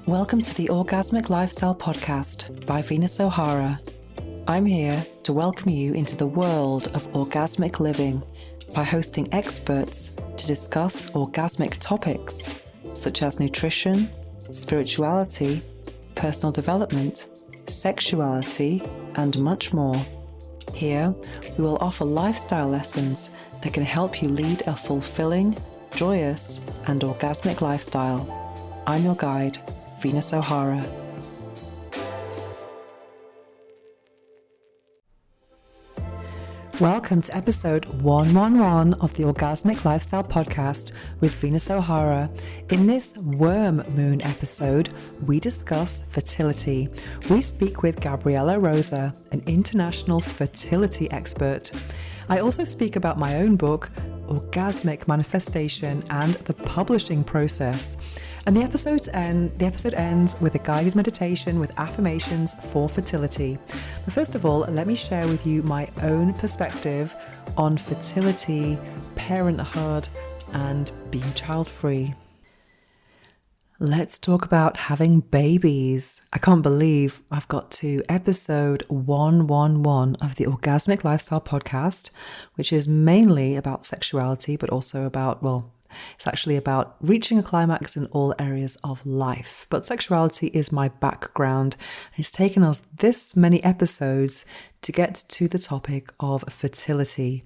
Welcome to the Orgasmic Lifestyle Podcast by Venus O'Hara. I'm here to welcome you into the world of orgasmic living by hosting experts to discuss orgasmic topics such as nutrition, spirituality, personal development, sexuality, and much more. Here, we will offer lifestyle lessons that can help you lead a fulfilling, joyous, and orgasmic lifestyle. I'm your guide, Venus O'Hara. Welcome to episode 111 of the Orgasmic Lifestyle Podcast with Venus O'Hara. In this worm moon episode, we discuss fertility. We speak with Gabriela Rosa, an international fertility expert. I also speak about my own book, Orgasmic Manifestation, and the publishing process. And the episode ends with a guided meditation with affirmations for fertility. But first of all, let me share with you my own perspective on fertility, parenthood, and being child-free. Let's talk about having babies. I can't believe I've got to episode 111 of the Orgasmic Lifestyle Podcast, which is mainly about sexuality, but also about, it's actually about reaching a climax in all areas of life. But sexuality is my background. It's taken us this many episodes to get to the topic of fertility.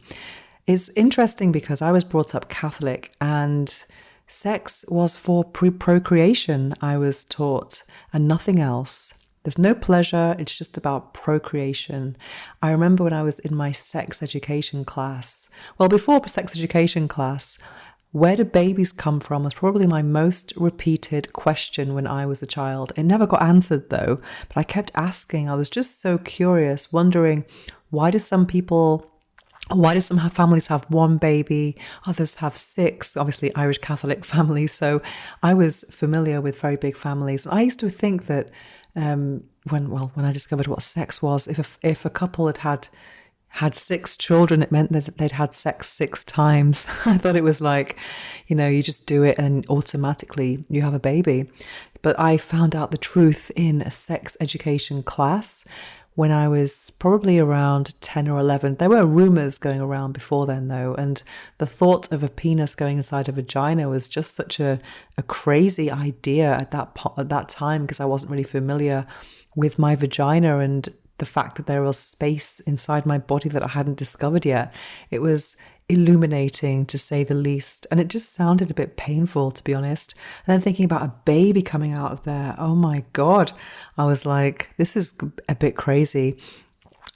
It's interesting because I was brought up Catholic and sex was for procreation, I was taught, and nothing else. There's no pleasure, it's just about procreation. I remember when I was in my sex education class, before sex education class, where do babies come from was probably my most repeated question when I was a child. It never got answered though, but I kept asking. I was just so curious, wondering why do some families have one baby, others have six, obviously Irish Catholic families. So I was familiar with very big families. I used to think that when I discovered what sex was, if a couple had six children, it meant that they'd had sex 6 times. I thought it was like, you just do it and automatically you have a baby. But I found out the truth in a sex education class when I was probably around 10 or 11. There were rumors going around before then though, and the thought of a penis going inside a vagina was just such a crazy idea at that time, because I wasn't really familiar with my vagina and the fact that there was space inside my body that I hadn't discovered yet. It was illuminating, to say the least, and it just sounded a bit painful, to be honest. And then thinking about a baby coming out of there, oh my God, I was like, this is a bit crazy.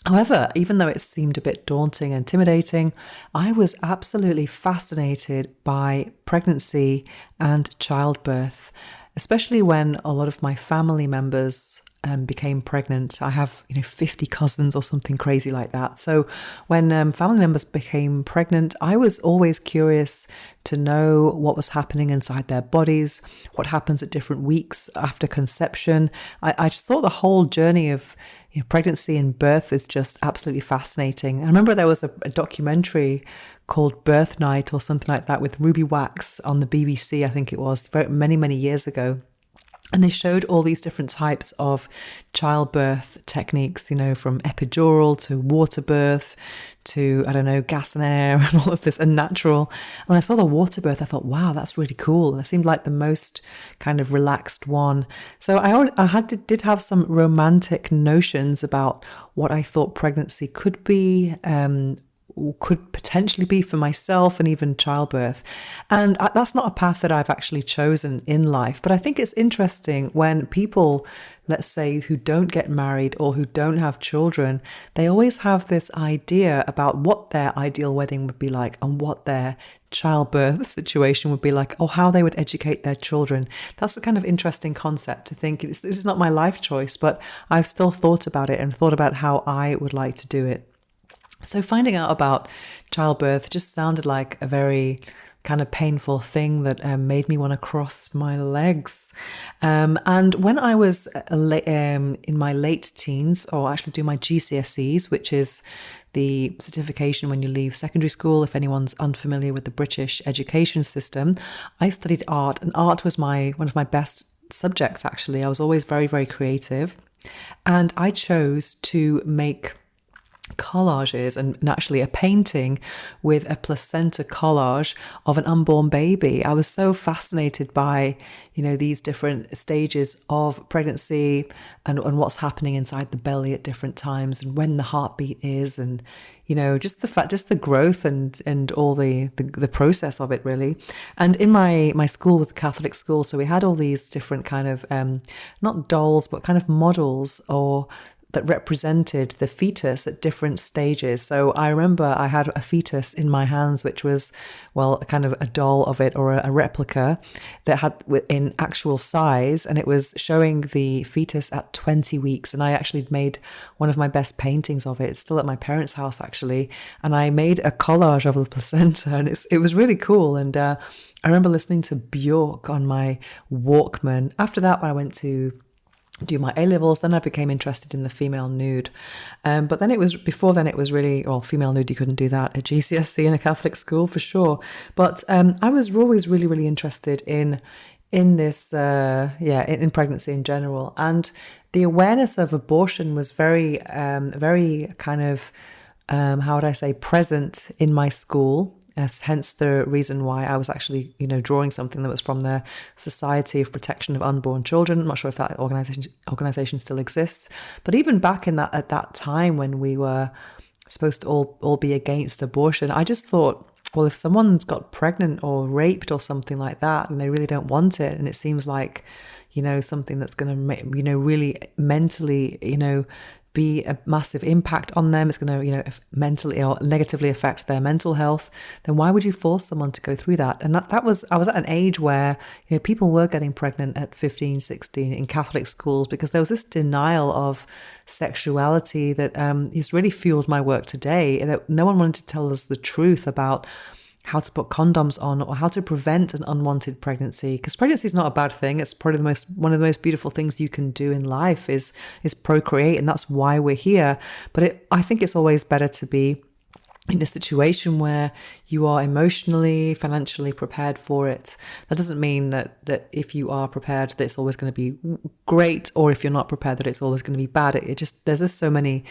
However, even though it seemed a bit daunting and intimidating, I was absolutely fascinated by pregnancy and childbirth, especially when a lot of my family members became pregnant. I have 50 cousins or something crazy like that. So when family members became pregnant, I was always curious to know what was happening inside their bodies, what happens at different weeks after conception. I just thought the whole journey of pregnancy and birth is just absolutely fascinating. I remember there was a documentary called Birth Night or something like that with Ruby Wax on the BBC, I think it was, very many years ago. And they showed all these different types of childbirth techniques, from epidural to water birth to, gas and air and all of this, and natural. When I saw the water birth, I thought, wow, that's really cool. And it seemed like the most kind of relaxed one. So I did have some romantic notions about what I thought pregnancy could be, could potentially be for myself, and even childbirth. And that's not a path that I've actually chosen in life. But I think it's interesting when people, let's say, who don't get married or who don't have children, they always have this idea about what their ideal wedding would be like and what their childbirth situation would be like, or how they would educate their children. That's a kind of interesting concept to think. This is not my life choice, but I've still thought about it and thought about how I would like to do it. So finding out about childbirth just sounded like a very kind of painful thing that made me want to cross my legs. And when I was in my late teens, or actually do my GCSEs, which is the certification when you leave secondary school, if anyone's unfamiliar with the British education system, I studied art, and art was one of my best subjects, actually. I was always very, very creative. And I chose to make collages and actually a painting with a placenta collage of an unborn baby. I was so fascinated by, these different stages of pregnancy and what's happening inside the belly at different times and when the heartbeat is, and just the growth and all the process of it, really. And in my school was a Catholic school, so we had all these different kind of not dolls but kind of models or that represented the fetus at different stages. So I remember I had a fetus in my hands, which was, well, kind of a doll of it or a replica that had in actual size, and it was showing the fetus at 20 weeks. And I actually made one of my best paintings of it. It's still at my parents' house, actually. And I made a collage of the placenta, and it was really cool. And I remember listening to Björk on my Walkman. After that, I went to do my A-levels, then I became interested in the female nude. But then it was really, well, female nude, you couldn't do that at GCSE in a Catholic school for sure. But I was always really, really interested in this, in pregnancy in general. And the awareness of abortion was very, very kind of, how would I say, present in my school. Hence the reason why I was actually, drawing something that was from the Society of Protection of Unborn Children. I'm not sure if that organization still exists, but even back at that time when we were supposed to all be against abortion, I just thought, well, if someone's got pregnant or raped or something like that, and they really don't want it, and it seems like, something that's going to make, really mentally, be a massive impact on them, it's going to, mentally or negatively affect their mental health, then why would you force someone to go through that? And I was at an age where, people were getting pregnant at 15, 16 in Catholic schools because there was this denial of sexuality that has really fueled my work today. That no one wanted to tell us the truth about how to put condoms on or how to prevent an unwanted pregnancy, because pregnancy is not a bad thing. It's probably one of the most beautiful things you can do in life is procreate, and that's why we're here. But I think it's always better to be in a situation where you are emotionally, financially prepared for it. That doesn't mean that if you are prepared that it's always going to be great, or if you're not prepared that it's always going to be bad. There's just so many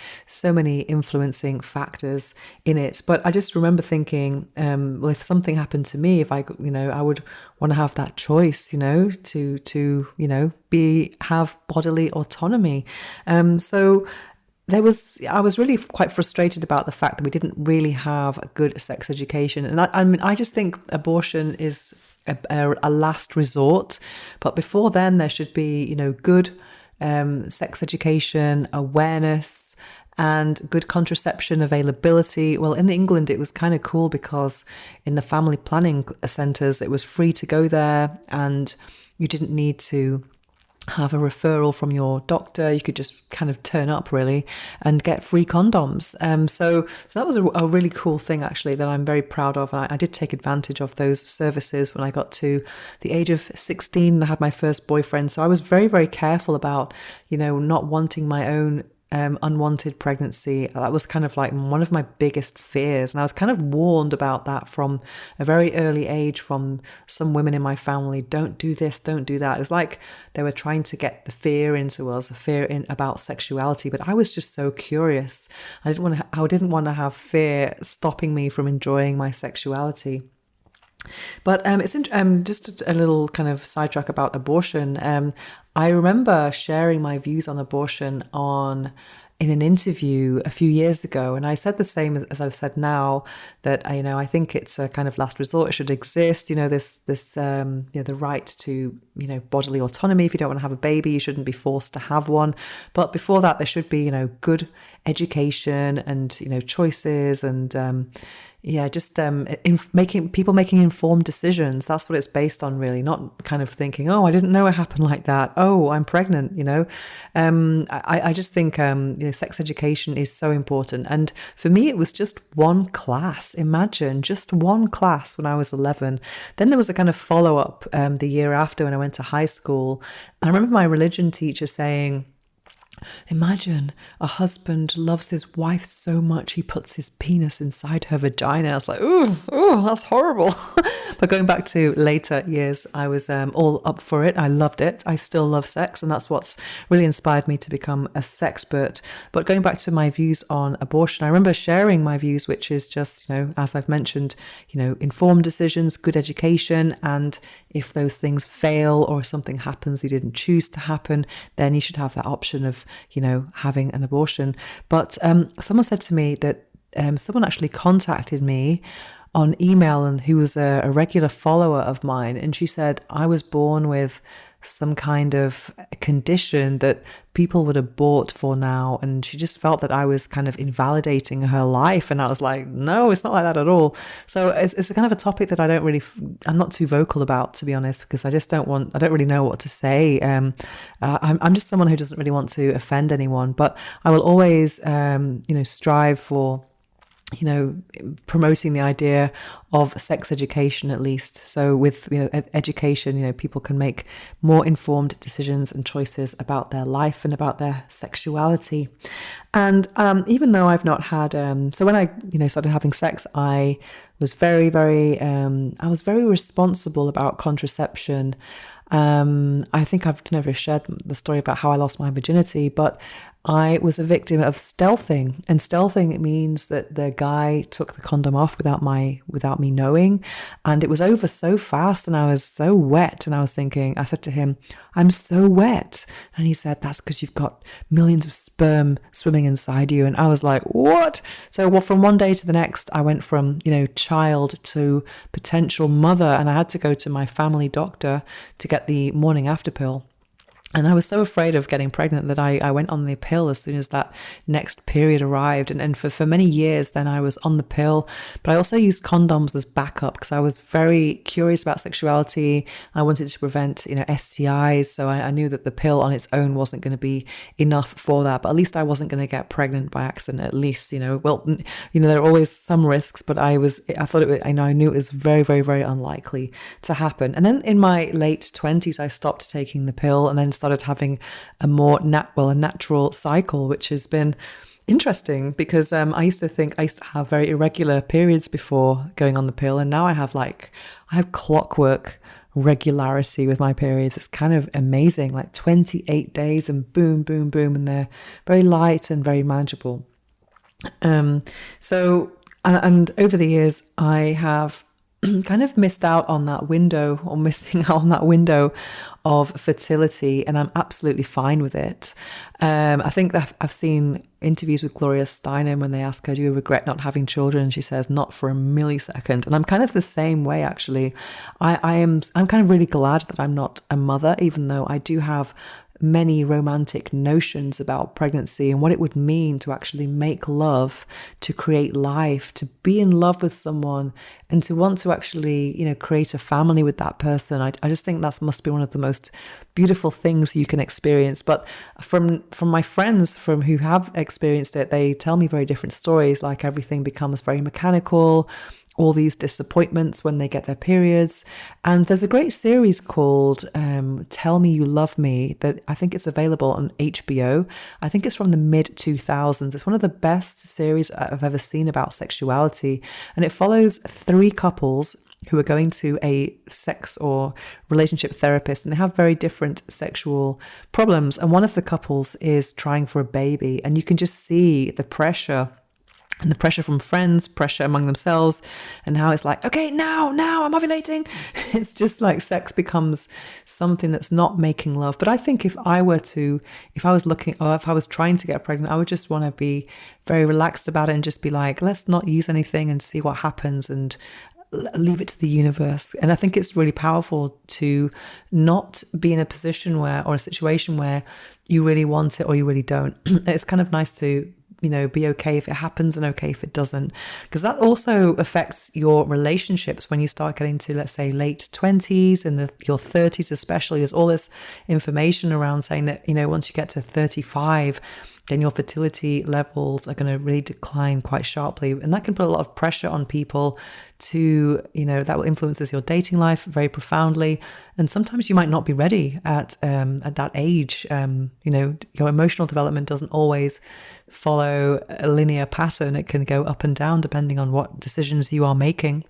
influencing factors in it. But I just remember thinking, well, if something happened to me, if I would want to have that choice, to have bodily autonomy. So I was really quite frustrated about the fact that we didn't really have a good sex education. And I just think abortion is a last resort. But before then, there should be, good sex education, awareness, and good contraception availability. Well, in England, it was kind of cool because in the family planning centres, it was free to go there and you didn't need to have a referral from your doctor. You could just kind of turn up really and get free condoms. So that was a really cool thing actually that I'm very proud of. I did take advantage of those services when I got to the age of 16 and I had my first boyfriend. So I was very, very careful about, not wanting my own unwanted pregnancy. That was kind of like one of my biggest fears. And I was kind of warned about that from a very early age from some women in my family. Don't do this, don't do that. It was like they were trying to get the fear into us, about sexuality. But I was just so curious. I didn't want to have fear stopping me from enjoying my sexuality. But it's just a little kind of sidetrack about abortion. I remember sharing my views on abortion in an interview a few years ago, and I said the same as I've said now, that I think it's a kind of last resort. It should exist. The right to bodily autonomy. If you don't want to have a baby, you shouldn't be forced to have one. But before that, there should be good education and choices and making informed decisions. That's what it's based on, really, not kind of thinking, oh, I didn't know it happened like that. Oh, I'm pregnant, I just think, sex education is so important. And for me, it was just one class. Imagine just one class when I was 11. Then there was a kind of follow-up the year after when I went to high school. And I remember my religion teacher saying, Imagine a husband loves his wife so much he puts his penis inside her vagina. I was like, ooh, that's horrible. But going back to later years, I was all up for it. I loved it. I still love sex, and that's what's really inspired me to become a sexpert. But going back to my views on abortion, I remember sharing my views, which is just, as I've mentioned, informed decisions, good education, and if those things fail or something happens you didn't choose to happen, then you should have that option of, having an abortion. But someone said to me that someone actually contacted me on email and who was a regular follower of mine. And she said, I was born with some kind of condition that people would abort for now. And she just felt that I was kind of invalidating her life. And I was like, no, it's not like that at all. So it's a kind of a topic that I'm not too vocal about, to be honest, because I don't really know what to say. I'm just someone who doesn't really want to offend anyone, but I will always, strive for promoting the idea of sex education, at least. So with education, people can make more informed decisions and choices about their life and about their sexuality. And even though I've not had, so when I started having sex, I was very, very, I was very responsible about contraception. I think I've never shared the story about how I lost my virginity, but I was a victim of stealthing. And stealthing means that the guy took the condom off without me knowing. And it was over so fast and I was so wet. And I said to him, I'm so wet. And he said, that's because you've got millions of sperm swimming inside you. And I was like, what? So from one day to the next, I went from, child to potential mother. And I had to go to my family doctor to get the morning after pill. And I was so afraid of getting pregnant that I went on the pill as soon as that next period arrived. And for many years then I was on the pill, but I also used condoms as backup because I was very curious about sexuality. I wanted to prevent, STIs. So I knew that the pill on its own wasn't going to be enough for that, but at least I wasn't going to get pregnant by accident, at least, there are always some risks, but I knew it was very, very, very unlikely to happen. And then in my late 20s, I stopped taking the pill and then started having a more natural cycle, which has been interesting because I used to have very irregular periods before going on the pill, and now I have clockwork regularity with my periods. It's kind of amazing, like 28 days and boom, boom, boom, and they're very light and very manageable. So over the years, I have kind of missing out on that window of fertility, and I'm absolutely fine with it. I think that I've seen interviews with Gloria Steinem when they ask her, do you regret not having children? And she says, not for a millisecond. And I'm kind of the same way, actually. I'm kind of really glad that I'm not a mother, even though I do have many romantic notions about pregnancy and what it would mean to actually make love, to create life, to be in love with someone, and to want to actually, create a family with that person. I just think that must be one of the most beautiful things you can experience. But from my friends who have experienced it, they tell me very different stories, like everything becomes very mechanical, all these disappointments when they get their periods. And there's a great series called Tell Me You Love Me that I think it's available on HBO. I think it's from the mid-2000s. It's one of the best series I've ever seen about sexuality. And it follows 3 couples who are going to a sex or relationship therapist, and they have very different sexual problems. And one of the couples is trying for a baby, and you can just see the pressure. And the pressure from friends, pressure among themselves, and how it's like, okay, now I'm ovulating. It's just like sex becomes something that's not making love. But I think if I was trying to get pregnant, I would just want to be very relaxed about it and just be like, let's not use anything and see what happens and leave it to the universe. And I think it's really powerful to not be in a position or a situation where you really want it or you really don't. It's kind of nice to be okay if it happens and okay if it doesn't, because that also affects your relationships when you start getting to, let's say, late 20s and your 30s especially. There's all this information around saying that, once you get to 35, then your fertility levels are going to really decline quite sharply. And that can put a lot of pressure on people to, that influences your dating life very profoundly. And sometimes you might not be ready at that age. Your emotional development doesn't always follow a linear pattern. It can go up and down depending on what decisions you are making.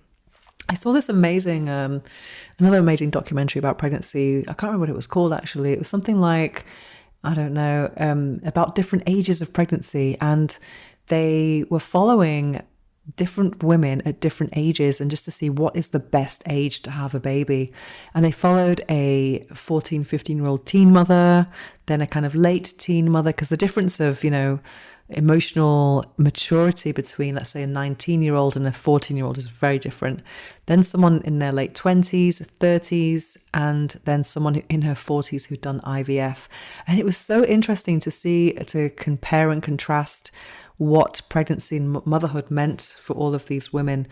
I saw this amazing, another amazing documentary about pregnancy. I can't remember what it was called, actually. It was something like, I don't know, about different ages of pregnancy. And they were following different women at different ages and just to see what is the best age to have a baby. And they followed a 14, 15-year-old teen mother, then a kind of late teen mother, because the difference of, emotional maturity between, let's say, a 19-year-old and a 14-year-old is very different. Then someone in their late 20s, 30s, and then someone in her 40s who'd done IVF. And it was so interesting to compare and contrast what pregnancy and motherhood meant for all of these women.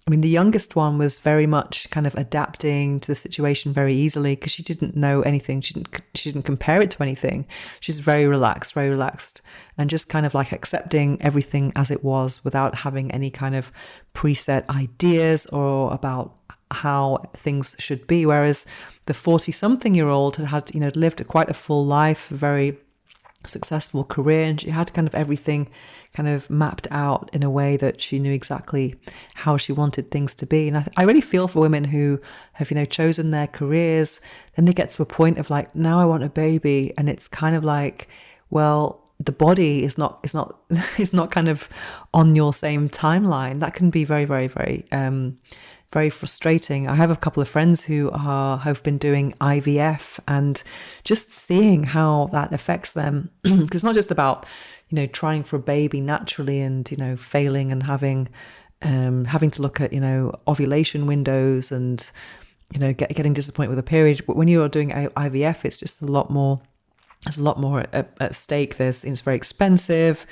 I mean, the youngest one was very much kind of adapting to the situation very easily because she didn't know anything. She didn't compare it to anything. She's very relaxed, and just kind of like accepting everything as it was without having any kind of preset ideas or about how things should be. Whereas the 40-something-year-old had lived quite a full life, very successful career, and she had kind of everything kind of mapped out in a way that she knew exactly how she wanted things to be. And I really feel for women who have chosen their careers, then they get to a point of like, now I want a baby, and it's kind of like, well, the body is not is not kind of on your same timeline. That can be very, very, very very frustrating. I have a couple of friends who have been doing IVF, and just seeing how that affects them. Because it's not just about trying for a baby naturally and failing and having to look at ovulation windows and getting disappointed with a period. But when you're doing IVF, it's just a lot more. There's a lot more at stake. It's very expensive.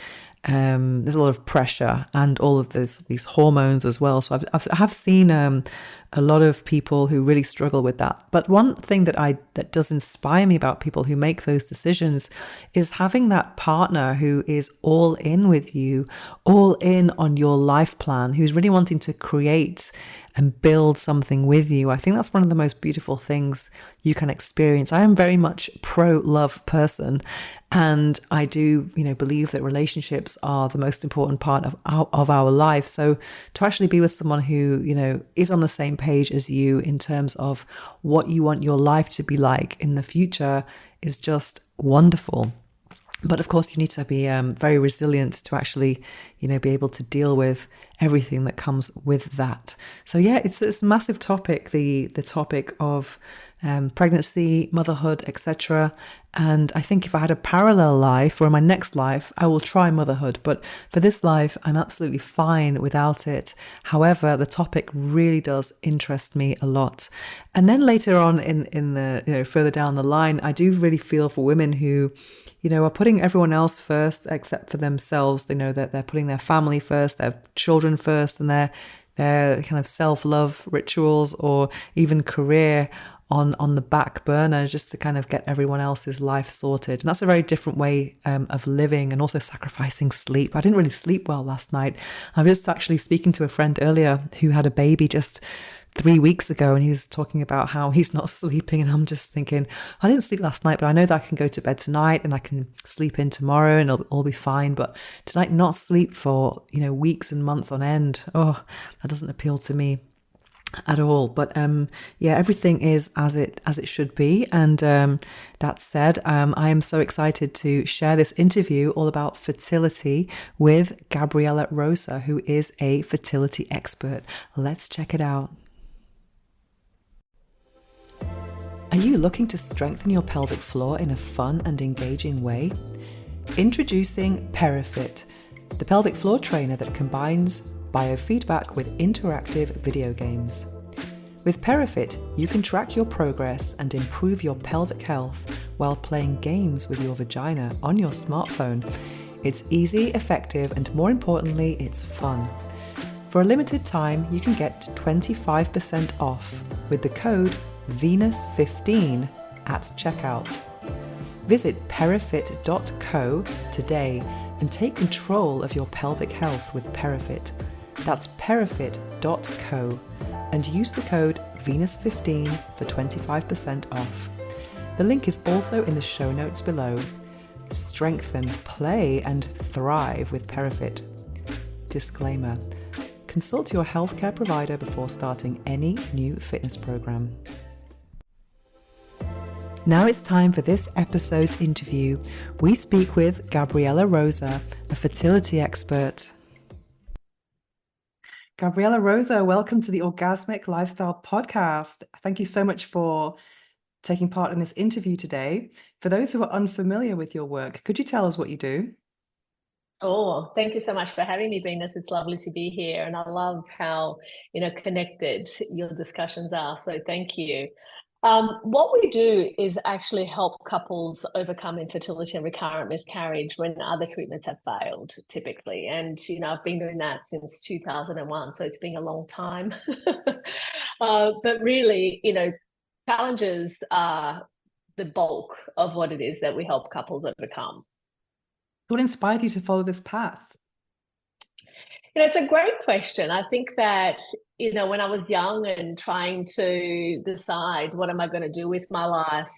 There's a lot of pressure and all of these hormones as well. So I have seen a lot of people who really struggle with that. But one thing that does inspire me about people who make those decisions is having that partner who is all in with you, all in on your life plan, who's really wanting to create and build something with you. I think that's one of the most beautiful things you can experience. I am very much pro-love person, and I do, believe that relationships are the most important part of our life. So to actually be with someone who, is on the same page as you in terms of what you want your life to be like in the future is just wonderful. But of course, you need to be very resilient to actually, be able to deal with everything that comes with that. So yeah, it's a massive topic, the topic of pregnancy, motherhood, etc. And I think if I had a parallel life, or in my next life, I will try motherhood. But for this life, I'm absolutely fine without it. However, the topic really does interest me a lot. And then later on in the, further down the line, I do really feel for women who, are putting everyone else first except for themselves. They know that they're putting their family first, their children first, and their kind of self-love rituals or even career on the back burner just to kind of get everyone else's life sorted. And that's a very different way of living, and also sacrificing sleep. I didn't really sleep well last night. I was just actually speaking to a friend earlier who had a baby just 3 weeks ago, and he was talking about how he's not sleeping, and I'm just thinking, I didn't sleep last night, but I know that I can go to bed tonight and I can sleep in tomorrow and it'll all be fine. But tonight, not sleep for weeks and months on end, that doesn't appeal to me at all. But everything is as it should be. And that said, I am so excited to share this interview all about fertility with Gabriela Rosa, who is a fertility expert. Let's check it out. Are you looking to strengthen your pelvic floor in a fun and engaging way? Introducing PeriFit, the pelvic floor trainer that combines biofeedback with interactive video games. With PeriFit, you can track your progress and improve your pelvic health while playing games with your vagina on your smartphone. It's easy, effective, and more importantly, it's fun. For a limited time, you can get 25% off with the code Venus15 at checkout. Visit perifit.co today and take control of your pelvic health with Perifit. That's perifit.co and use the code Venus15 for 25% off. The link is also in the show notes below. Strengthen, play, and thrive with Perifit. Disclaimer: consult your healthcare provider before starting any new fitness program. Now it's time for this episode's interview. We speak with Gabriela Rosa, a fertility expert. Gabriela Rosa, welcome to the Orgasmic Lifestyle Podcast. Thank you so much for taking part in this interview today. For those who are unfamiliar with your work, could you tell us what you do? Oh, thank you so much for having me, Venus. It's lovely to be here, and I love how connected your discussions are. So thank you. What we do is actually help couples overcome infertility and recurrent miscarriage when other treatments have failed, typically. And I've been doing that since 2001, so it's been a long time. But really, challenges are the bulk of what it is that we help couples overcome. What inspired you to follow this path? It's a great question. I think that, when I was young and trying to decide what am I going to do with my life,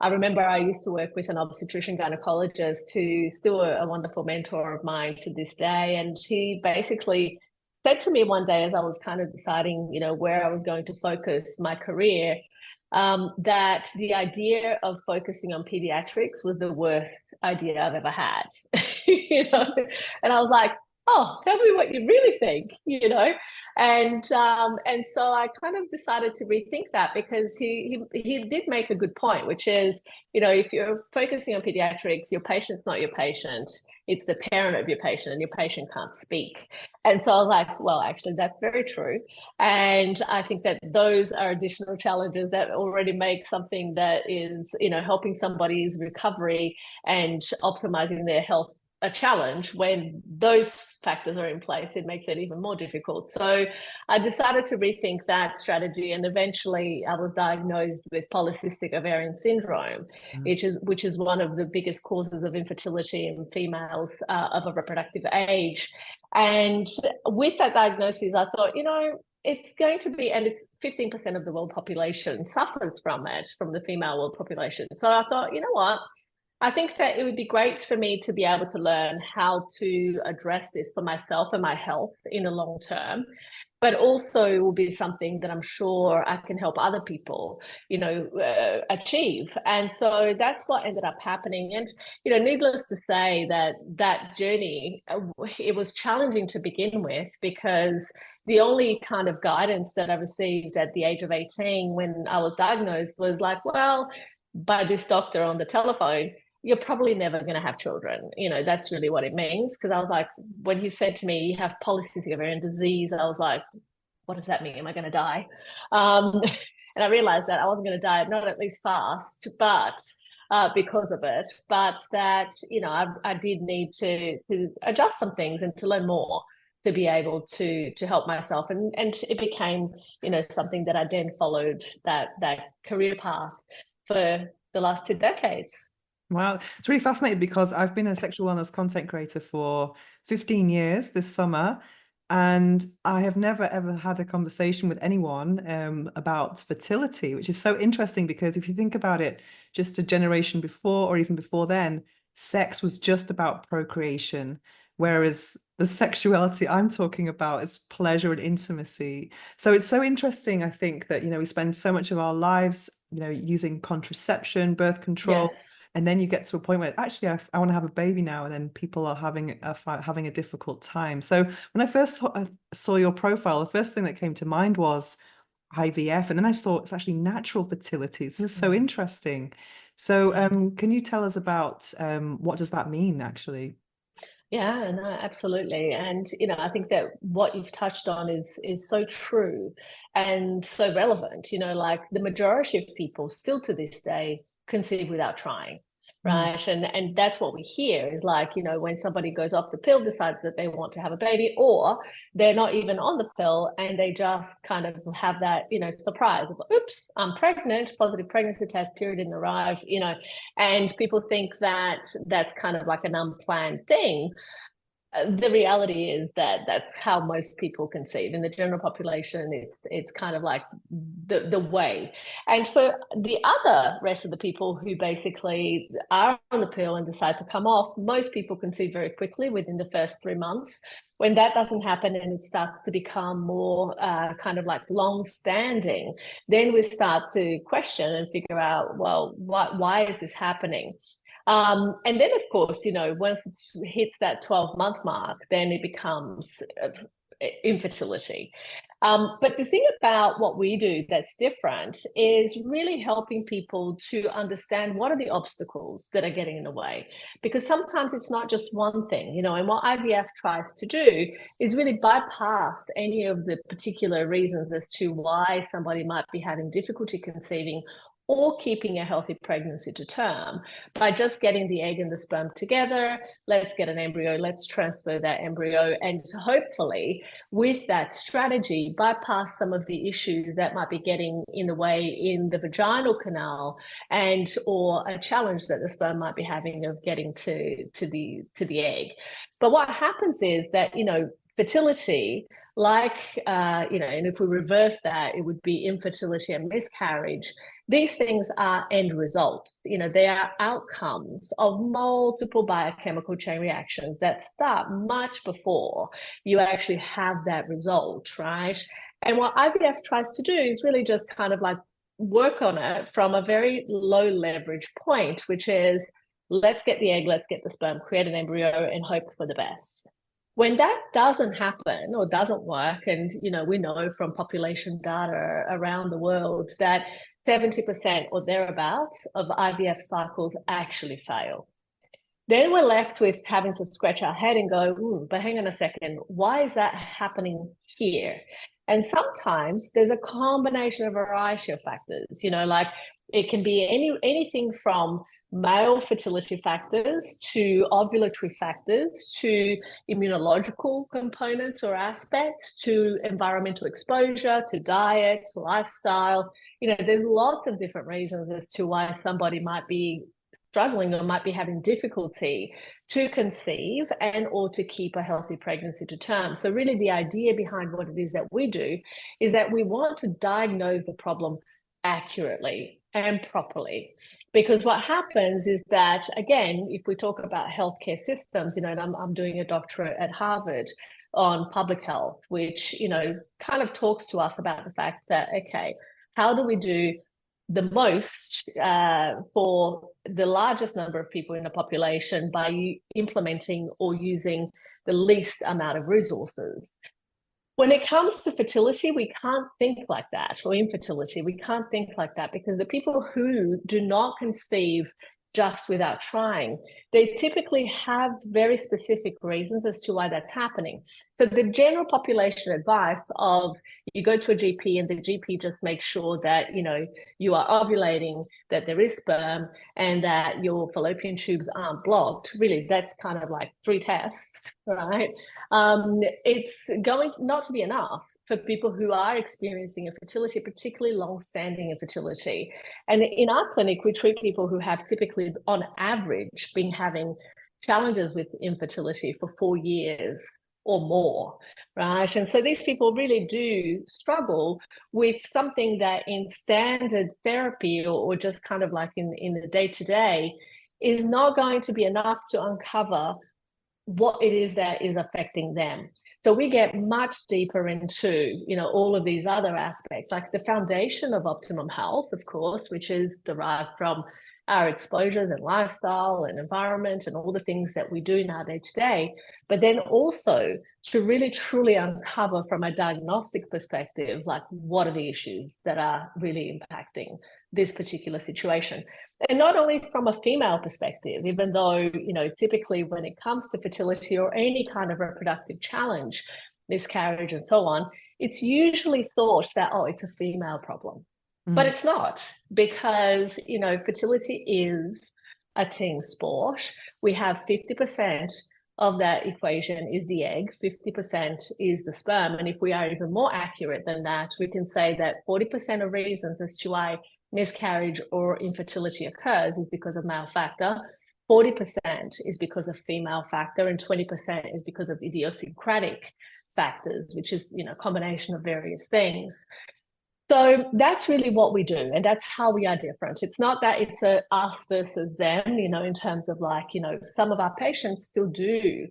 I remember I used to work with an obstetrician gynecologist who's still a wonderful mentor of mine to this day. And he basically said to me one day, as I was kind of deciding, where I was going to focus my career, that the idea of focusing on pediatrics was the worst idea I've ever had. And I was like, oh, tell me what you really think, and so I kind of decided to rethink that, because he did make a good point, which is, if you're focusing on pediatrics, your patient's not your patient, it's the parent of your patient, and your patient can't speak. And so I was like, well, actually, that's very true. And I think that those are additional challenges that already make something that is, helping somebody's recovery and optimizing their health a challenge. When those factors are in place, it makes it even more difficult. So I decided to rethink that strategy, and eventually I was diagnosed with polycystic ovarian syndrome, which is one of the biggest causes of infertility in females of a reproductive age. And with that diagnosis, I thought, it's going to be, and it's 15% of the world population suffers from it, from the female world population. So I thought, you know what? I think that it would be great for me to be able to learn how to address this for myself and my health in the long term, but also it will be something that I'm sure I can help other people, achieve. And so that's what ended up happening. And, needless to say, that journey, it was challenging to begin with, because the only kind of guidance that I received at the age of 18 when I was diagnosed was like, well, by this doctor on the telephone, you're probably never going to have children. That's really what it means. Because I was like, when he said to me, you have polycystic ovarian disease, I was like, what does that mean? Am I going to die? And I realized that I wasn't going to die, not at least fast, but because of it. But that, I did need to adjust some things and to learn more to be able to help myself. And it became, something that I then followed that career path for the last 2 decades. Wow, it's really fascinating, because I've been a sexual wellness content creator for 15 years this summer, and I have never ever had a conversation with anyone about fertility, which is so interesting, because if you think about it, just a generation before, or even before then, sex was just about procreation, whereas the sexuality I'm talking about is pleasure and intimacy. So it's so interesting, I think, that, we spend so much of our lives, using contraception, birth control. Yes. And then you get to a point where actually I want to have a baby now, and then people are having a difficult time. So when I first saw your profile, the first thing that came to mind was IVF, and then I saw it's actually natural fertility. This is so interesting. So can you tell us about what does that mean actually? Yeah, no, absolutely. And, I think that what you've touched on is so true and so relevant. Like the majority of people still to this day conceive without trying, Mm. right? And that's what we hear is like, you know, when somebody goes off the pill, decides that they want to have a baby, or they're not even on the pill and they just kind of have that, you know, surprise of, oops, I'm pregnant, positive pregnancy test, period didn't arrive, you know, and people think that that's kind of like an unplanned thing. The reality is that that's how most people conceive in the general population. It's kind of like the way. And for the other rest of the people who basically are on the pill and decide to come off, most people conceive very quickly within the first 3 months. When that doesn't happen and it starts to become more kind of like long standing, then we start to question and figure out, well, why is this happening? And then, of course, you know, once it hits that 12-month mark, then it becomes infertility. But the thing about what we do that's different is really helping people to understand what are the obstacles that are getting in the way. Because sometimes it's not just one thing, you know, and what IVF tries to do is really bypass any of the particular reasons as to why somebody might be having difficulty conceiving or keeping a healthy pregnancy to term by just getting the egg and the sperm together. Let's get an embryo, let's transfer that embryo, and hopefully with that strategy, bypass some of the issues that might be getting in the way in the vaginal canal, and or a challenge that the sperm might be having of getting to the egg. But what happens is that, you know, fertility, like, you know, and if we reverse that, it would be infertility and miscarriage. These things are end results. You know, they are outcomes of multiple biochemical chain reactions that start much before you actually have that result, right? And what IVF tries to do is really just kind of like work on it from a very low leverage point, which is let's get the egg, let's get the sperm, create an embryo, and hope for the best. When that doesn't happen or doesn't work, and you know, we know from population data around the world that 70% or thereabouts of IVF cycles actually fail. Then we're left with having to scratch our head and go, but hang on a second, why is that happening here? And sometimes there's a combination of a variety of factors, you know, like it can be anything from male fertility factors to ovulatory factors to immunological components or aspects to environmental exposure to diet, to lifestyle. You know, there's lots of different reasons as to why somebody might be struggling or might be having difficulty to conceive and or to keep a healthy pregnancy to term. So really the idea behind what it is that we do is that we want to diagnose the problem accurately and properly. Because what happens is that, again, if we talk about healthcare systems, you know, and I'm doing a doctorate at Harvard on public health, which, you know, kind of talks to us about the fact that, okay, how do we do the most for the largest number of people in the population by implementing or using the least amount of resources? When it comes to fertility, we can't think like that, or infertility, we can't think like that, because the people who do not conceive just without trying, they typically have very specific reasons as to why that's happening. So the general population advice of you go to a GP and the GP just makes sure that, you know, you are ovulating, that there is sperm, and that your fallopian tubes aren't blocked. Really, that's kind of like 3 tests, right? It's going not to be enough for people who are experiencing infertility, particularly long-standing infertility. And in our clinic, we treat people who have typically, on average, been having challenges with infertility for 4 years or more, right? And so these people really do struggle with something that in standard therapy or just kind of like in the day-to-day is not going to be enough to uncover what it is that is affecting them. So we get much deeper into, you know, all of these other aspects, like the foundation of optimum health, of course, which is derived from our exposures and lifestyle and environment and all the things that we do in our day-to-day, but then also to really truly uncover from a diagnostic perspective, like what are the issues that are really impacting this particular situation. And not only from a female perspective, even though, you know, typically when it comes to fertility or any kind of reproductive challenge, miscarriage and so on, it's usually thought that, oh, it's a female problem. But it's not, because, you know, fertility is a team sport. We have 50% of that equation is the egg, 50% is the sperm. And if we are even more accurate than that, we can say that 40% of reasons as to why miscarriage or infertility occurs is because of male factor, 40% is because of female factor, and 20% is because of idiosyncratic factors, which is, a combination of various things. So that's really what we do, and that's how we are different. It's not that it's a us versus them, in terms of some of our patients still do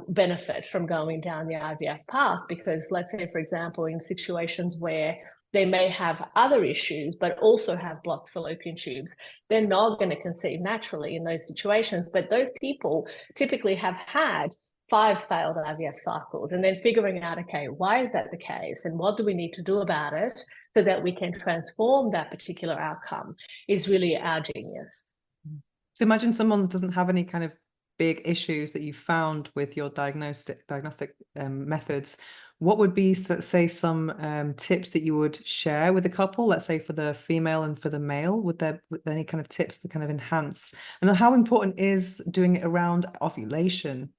benefit from going down the IVF path, because let's say, for example, in situations where they may have other issues, but also have blocked fallopian tubes, they're not going to conceive naturally in those situations. But those people typically have had 5 failed IVF cycles, and then figuring out, okay, why is that the case and what do we need to do about it so that we can transform that particular outcome is really our genius. So imagine someone doesn't have any kind of big issues that you found with your diagnostic methods. What would be, say, some tips that you would share with a couple, let's say for the female and for the male? Would there any kind of tips to kind of enhance? And how important is doing it around ovulation?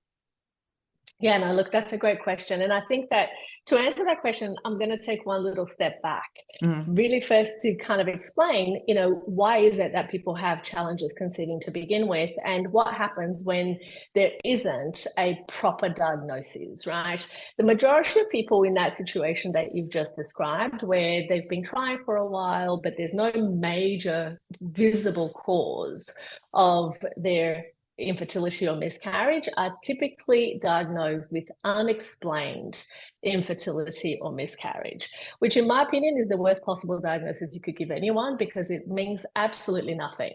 Yeah, no, look, that's a great question. And I think that to answer that question, I'm going to take one little step back. Really first to kind of explain, why is it that people have challenges conceiving to begin with, and what happens when there isn't a proper diagnosis, right? The majority of people in that situation that you've just described, where they've been trying for a while, but there's no major visible cause of their infertility or miscarriage, are typically diagnosed with unexplained infertility or miscarriage, which in my opinion is the worst possible diagnosis you could give anyone, because it means absolutely nothing.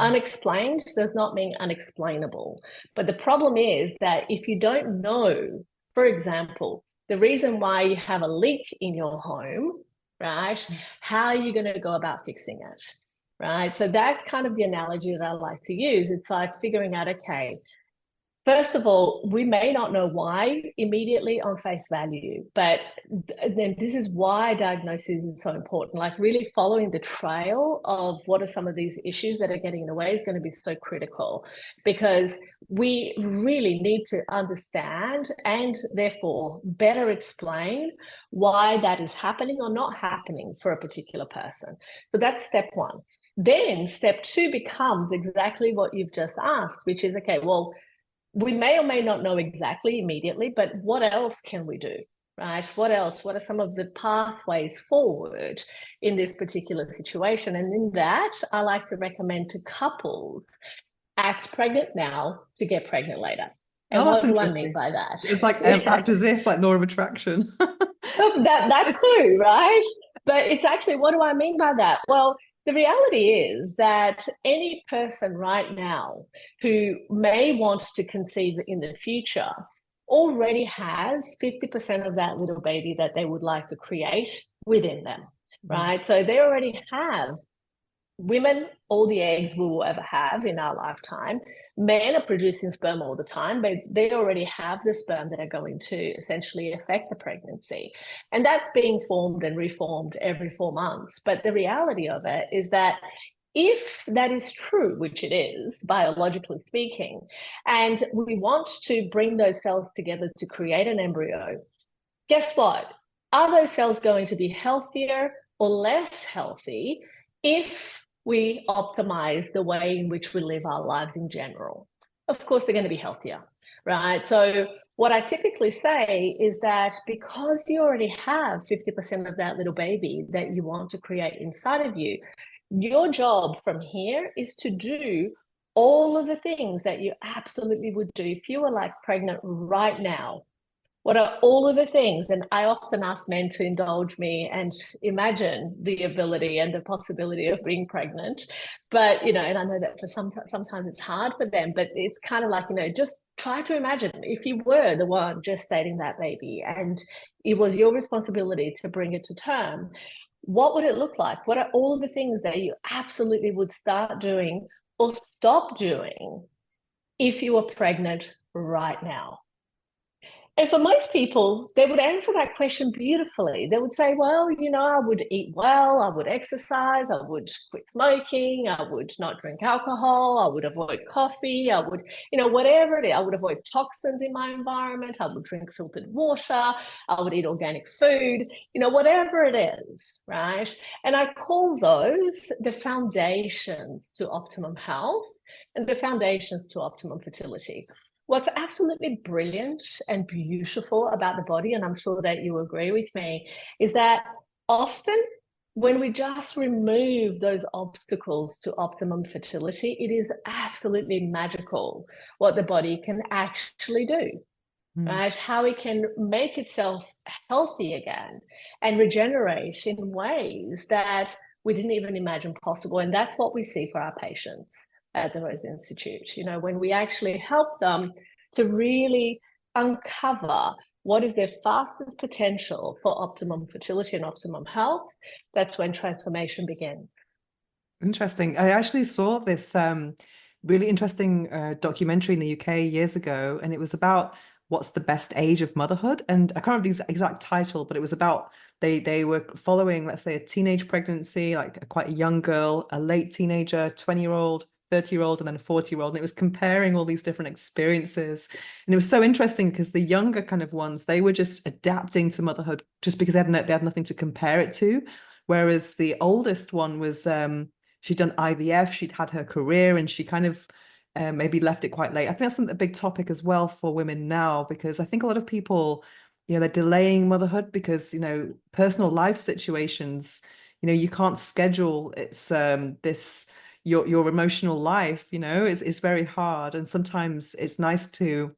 Unexplained does not mean unexplainable. But the problem is that if you don't know, for example, the reason why you have a leak in your home, right, how are you going to go about fixing it? Right. So that's kind of the analogy that I like to use. It's like figuring out, okay, first of all, we may not know why immediately on face value, but then this is why diagnosis is so important. Like really following the trail of what are some of these issues that are getting in the way is going to be so critical, because we really need to understand and therefore better explain why that is happening or not happening for a particular person. So that's step one. Then step two becomes exactly what you've just asked, which is, okay, well, we may or may not know exactly immediately, but what else can we do, right? What else? What are some of the pathways forward in this particular situation? And in that, I like to recommend to couples, act pregnant now to get pregnant later. And what do I mean by that? It's like act as if, like law of attraction. that too, right? But it's actually, what do I mean by that? Well, the reality is that any person right now who may want to conceive in the future already has 50% of that little baby that they would like to create within them, right? So they already have, women, all the eggs we will ever have in our lifetime. Men are producing sperm all the time, but they already have the sperm that are going to essentially affect the pregnancy. And that's being formed and reformed every 4 months. But the reality of it is that if that is true, which it is, biologically speaking, and we want to bring those cells together to create an embryo, guess what? Are those cells going to be healthier or less healthy if we optimize the way in which we live our lives in general? Of course, they're going to be healthier, right? So what I typically say is that because you already have 50% of that little baby that you want to create inside of you, your job from here is to do all of the things that you absolutely would do if you were like pregnant right now. What are all of the things? And I often ask men to indulge me and imagine the ability and the possibility of being pregnant. But, and I know that for sometimes it's hard for them, but it's kind of like, just try to imagine if you were the one gestating that baby and it was your responsibility to bring it to term. What would it look like? What are all of the things that you absolutely would start doing or stop doing if you were pregnant right now? And for most people, they would answer that question beautifully. They would say, well, I would eat well, I would exercise, I would quit smoking, I would not drink alcohol, I would avoid coffee, I would, whatever it is, I would avoid toxins in my environment, I would drink filtered water, I would eat organic food, whatever it is, right? And I call those the foundations to optimum health and the foundations to optimum fertility. What's absolutely brilliant and beautiful about the body, and I'm sure that you agree with me, is that often when we just remove those obstacles to optimum fertility, it is absolutely magical what the body can actually do, right? How it can make itself healthy again and regenerate in ways that we didn't even imagine possible. And that's what we see for our patients at the Rose Institute. When we actually help them to really uncover what is their fastest potential for optimum fertility and optimum health, that's when transformation begins. Interesting. I actually saw this really interesting documentary in the UK years ago, and it was about what's the best age of motherhood. And I can't remember the exact title, but it was about they were following, let's say, a teenage pregnancy, like quite a young girl, a late teenager, 20-year-old, 30-year-old, and then a 40-year-old. And it was comparing all these different experiences. And it was so interesting because the younger kind of ones, they were just adapting to motherhood just because they had nothing to compare it to. Whereas the oldest one was she'd done IVF, she'd had her career, and she kind of maybe left it quite late. I think that's a big topic as well for women now, because I think a lot of people, they're delaying motherhood because, personal life situations, you can't schedule this your emotional life, is very hard. And sometimes it's nice to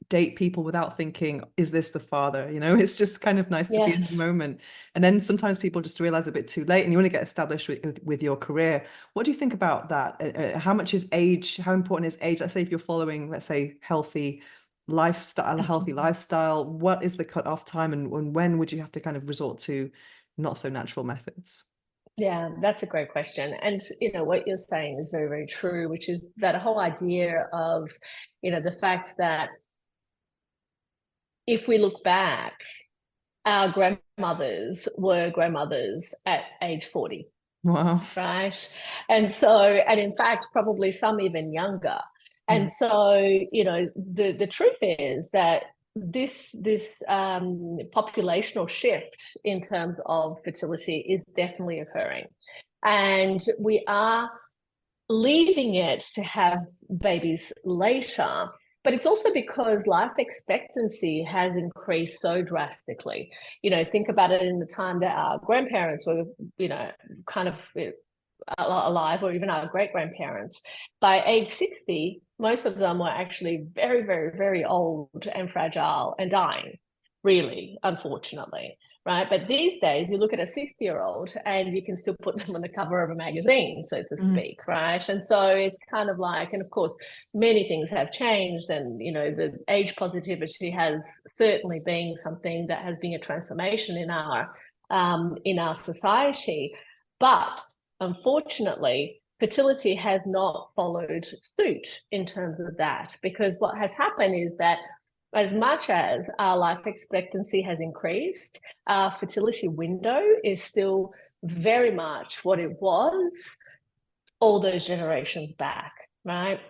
date people without thinking, is this the father? It's just kind of nice to be in the Yes. moment. And then sometimes people just realize a bit too late and you want to get established with your career. What do you think about that? How much is age? How important is age? Let's say if you're following, let's say, a healthy lifestyle, what is the cutoff time and when would you have to kind of resort to not so natural methods? Yeah, that's a great question. And, what you're saying is very, very true, which is that whole idea of, the fact that if we look back, our grandmothers were grandmothers at age 40. Wow. Right. And in fact, probably some even younger. And so, the truth is that this populational shift in terms of fertility is definitely occurring. And we are leaving it to have babies later. But it's also because life expectancy has increased so drastically. Think about it in the time that our grandparents were, kind of alive, or even our great grandparents. By age 60, most of them were actually very, very, very old and fragile and dying, really, unfortunately. Right. But these days, you look at a 60-year-old and you can still put them on the cover of a magazine, so to speak. Right. And so it's kind of like, and of course, many things have changed. And, the age positivity has certainly been something that has been a transformation in our society. But unfortunately, fertility has not followed suit in terms of that, because what has happened is that as much as our life expectancy has increased, our fertility window is still very much what it was all those generations back, right?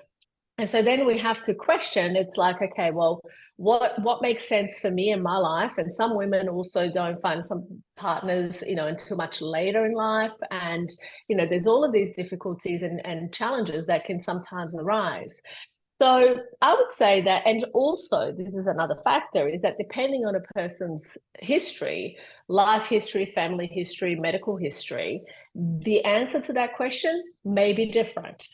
And so then we have to question, it's like, okay, well, what makes sense for me in my life? And some women also don't find some partners, until much later in life. And, there's all of these difficulties and challenges that can sometimes arise. So I would say that, and also this is another factor, is that depending on a person's history, life history, family history, medical history, the answer to that question may be different,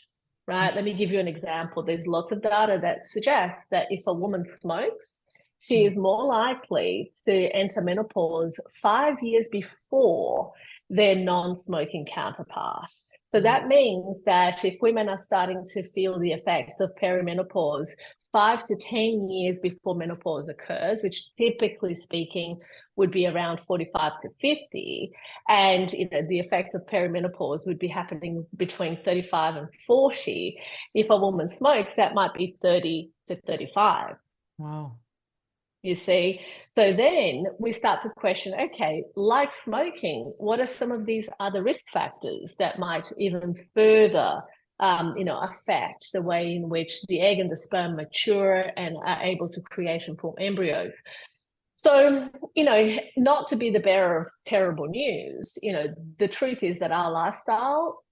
right? Let me give you an example. There's lots of data that suggests that if a woman smokes, she is more likely to enter menopause 5 years before their non-smoking counterpart. So that means that if women are starting to feel the effects of perimenopause 5 to 10 years before menopause occurs, which typically speaking would be around 45 to 50, and the effect of perimenopause would be happening between 35 and 40. If a woman smokes, that might be 30 to 35. Wow. You see, so then we start to question, okay, like smoking, what are some of these other risk factors that might even further, affect the way in which the egg and the sperm mature and are able to create and form embryos? So, not to be the bearer of terrible news, the truth is that our lifestyle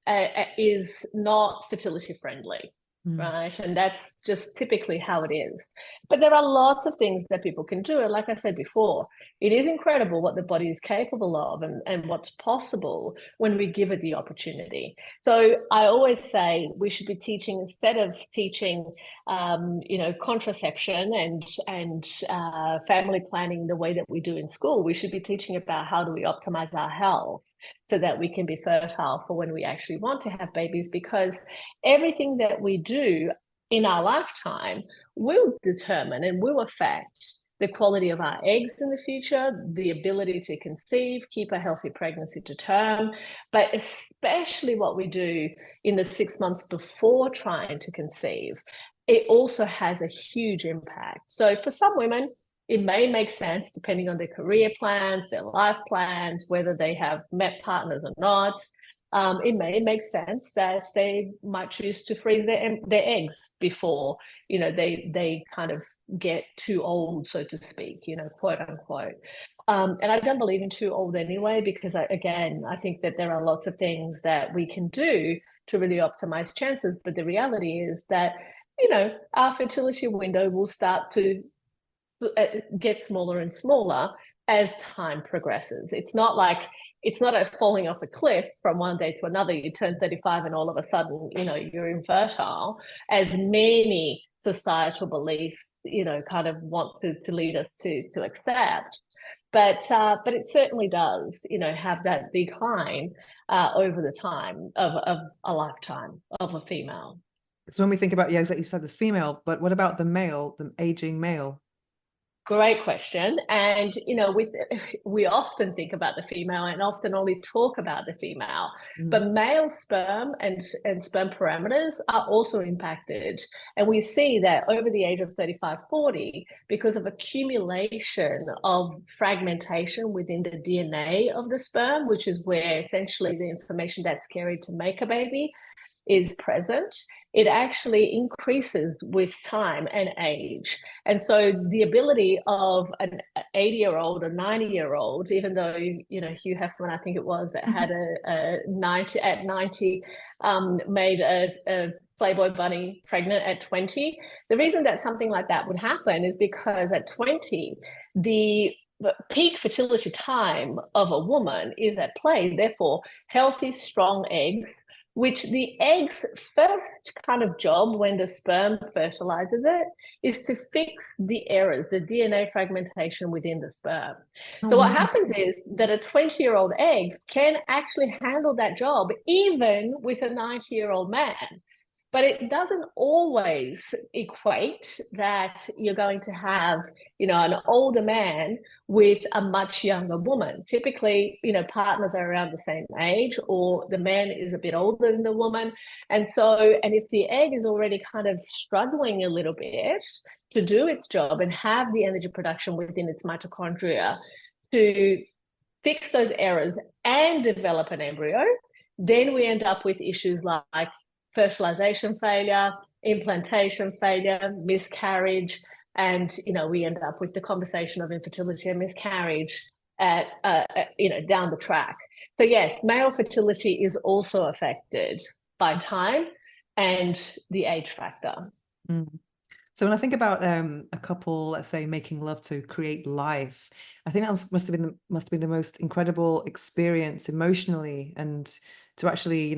is not fertility friendly, right? And that's just typically how it is. But there are lots of things that people can do. And like I said before, it is incredible what the body is capable of and what's possible when we give it the opportunity. So I always say we should be teaching, instead of teaching contraception and family planning the way that we do in school, we should be teaching about how do we optimize our health so that we can be fertile for when we actually want to have babies, because everything that we do in our lifetime will determine and will affect the quality of our eggs in the future, the ability to conceive, keep a healthy pregnancy to term, but especially what we do in the 6 months before trying to conceive. It also has a huge impact. So for some women, it may make sense, depending on their career plans, their life plans, whether they have met partners or not. It may make sense that they might choose to freeze their eggs before, they kind of get too old, so to speak, quote unquote. And I don't believe in too old anyway, because I think that there are lots of things that we can do to really optimize chances. But the reality is that, our fertility window will start to get smaller and smaller as time progresses. It's not a falling off a cliff from one day to another. You turn 35 and all of a sudden, you're infertile, as many societal beliefs, kind of want to lead us to accept. But it certainly does, have that decline over the time of a lifetime of a female. So when we think about, yeah, exactly, you said the female, but what about the male, the aging male? Great question. And, we often think about the female and often only talk about the female, but male sperm and sperm parameters are also impacted. And we see that over the age of 35, 40, because of accumulation of fragmentation within the DNA of the sperm, which is where essentially the information that's carried to make a baby is present, it actually increases with time and age. And so the ability of an 80-year-old or 90-year-old, even though, Hugh Hefner, I think it was, that had a 90 made a Playboy bunny pregnant at 20. The reason that something like that would happen is because at 20, the peak fertility time of a woman is at play. Therefore, healthy, strong eggs, which the egg's first kind of job when the sperm fertilizes it is to fix the errors, the DNA fragmentation within the sperm. So what happens is that a 20-year-old egg can actually handle that job even with a 90-year-old man. But it doesn't always equate that you're going to have, an older man with a much younger woman. Typically, partners are around the same age, or the man is a bit older than the woman. And if the egg is already kind of struggling a little bit to do its job and have the energy production within its mitochondria to fix those errors and develop an embryo, then we end up with issues like fertilization failure, implantation failure, miscarriage, and we end up with the conversation of infertility and miscarriage at down the track. So yes, male fertility is also affected by time and the age factor. So when I think about a couple, let's say, making love to create life, I think that must have been the most incredible experience emotionally, and to actually,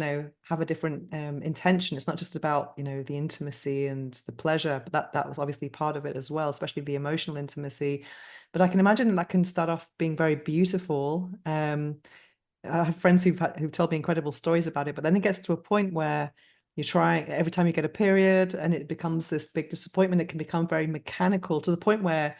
have a different intention. It's not just about, the intimacy and the pleasure, but that was obviously part of it as well, especially the emotional intimacy. But I can imagine that can start off being very beautiful. I have friends who've told me incredible stories about it, but then it gets to a point where you're trying every time you get a period and it becomes this big disappointment. It can become very mechanical to the point where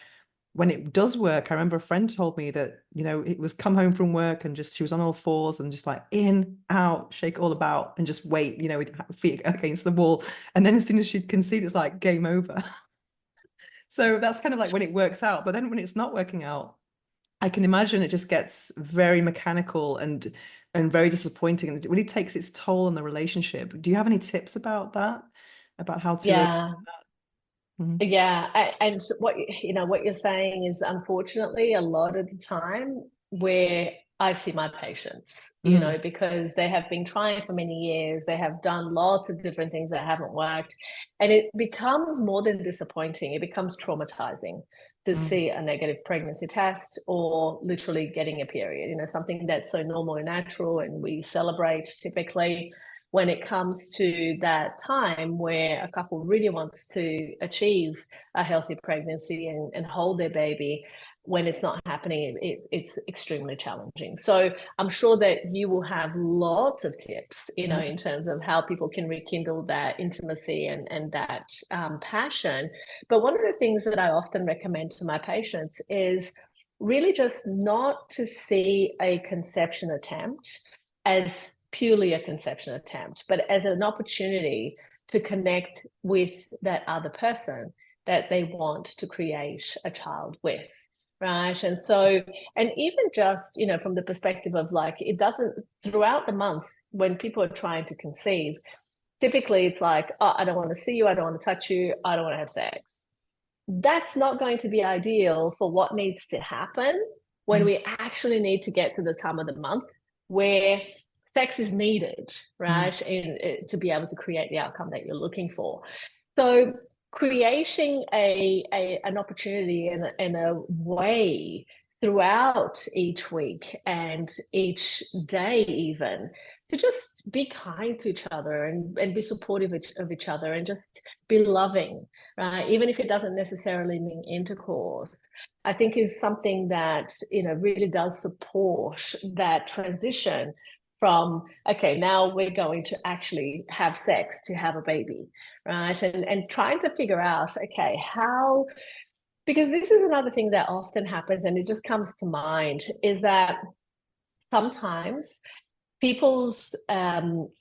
when it does work, I remember a friend told me that, it was come home from work and just, she was on all fours and just like in, out, shake all about and just wait, with feet against the wall. And then as soon as she'd conceived, it's like game over. So that's kind of like when it works out. But then when it's not working out, I can imagine it just gets very mechanical and very disappointing, and it really takes its toll on the relationship. Do you have any tips about that? About how to Yeah. Mhm. Yeah, and what what you're saying is unfortunately a lot of the time where I see my patients, Mhm. because they have been trying for many years, they have done lots of different things that haven't worked, and it becomes more than disappointing, it becomes traumatizing to Mhm. see a negative pregnancy test or literally getting a period, something that's so normal and natural and we celebrate typically when it comes to that time where a couple really wants to achieve a healthy pregnancy and hold their baby, when it's not happening, it's extremely challenging. So I'm sure that you will have lots of tips, in terms of how people can rekindle that intimacy and that passion. But one of the things that I often recommend to my patients is really just not to see a conception attempt as purely a conception attempt, but as an opportunity to connect with that other person that they want to create a child with. Right. And so, and even just, from the perspective of like, it doesn't, throughout the month, when people are trying to conceive, typically it's like, oh, I don't want to see you. I don't want to touch you. I don't want to have sex. That's not going to be ideal for what needs to happen when Mhm. we actually need to get to the time of the month where sex is needed, Mhm. right? To be able to create the outcome that you're looking for. So creating an opportunity and a way throughout each week and each day even to just be kind to each other and be supportive of each other and just be loving, right? Even if it doesn't necessarily mean intercourse, I think is something that, really does support that transition from, okay, now we're going to actually have sex to have a baby, right? And trying to figure out, okay, how, because this is another thing that often happens and it just comes to mind is that sometimes people's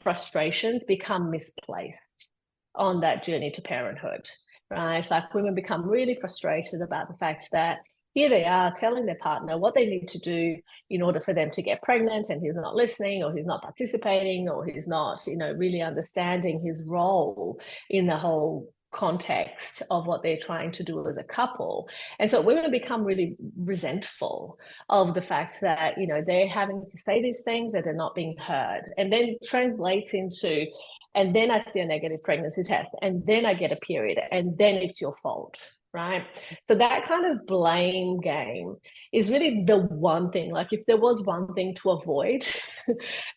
frustrations become misplaced on that journey to parenthood, right? Like women become really frustrated about the fact that here they are telling their partner what they need to do in order for them to get pregnant, and he's not listening, or he's not participating, or he's not, really understanding his role in the whole context of what they're trying to do as a couple. And so women become really resentful of the fact that, they're having to say these things that are not being heard, and then translates into, and then I see a negative pregnancy test, and then I get a period, and then it's your fault, right? So that kind of blame game is really the one thing. Like if there was one thing to avoid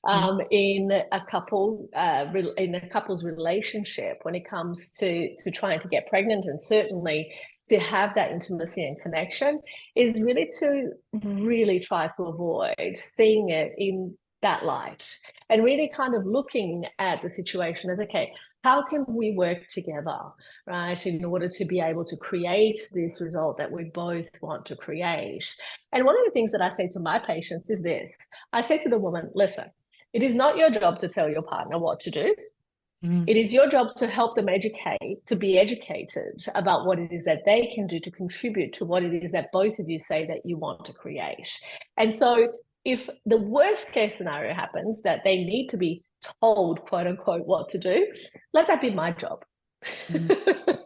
Mhm. in a couple, in a couple's relationship when it comes to trying to get pregnant, and certainly to have that intimacy and connection, is really to really try to avoid seeing it in that light and really kind of looking at the situation as, okay, how can we work together, right, in order to be able to create this result that we both want to create. And one of the things that I say to my patients is this. I say to the woman, listen, it is not your job to tell your partner what to do. Mhm. It is your job to help them educate, to be educated about what it is that they can do to contribute to what it is that both of you say that you want to create. And so if the worst case scenario happens that they need to be told, quote unquote, what to do, let that be my job. Mhm.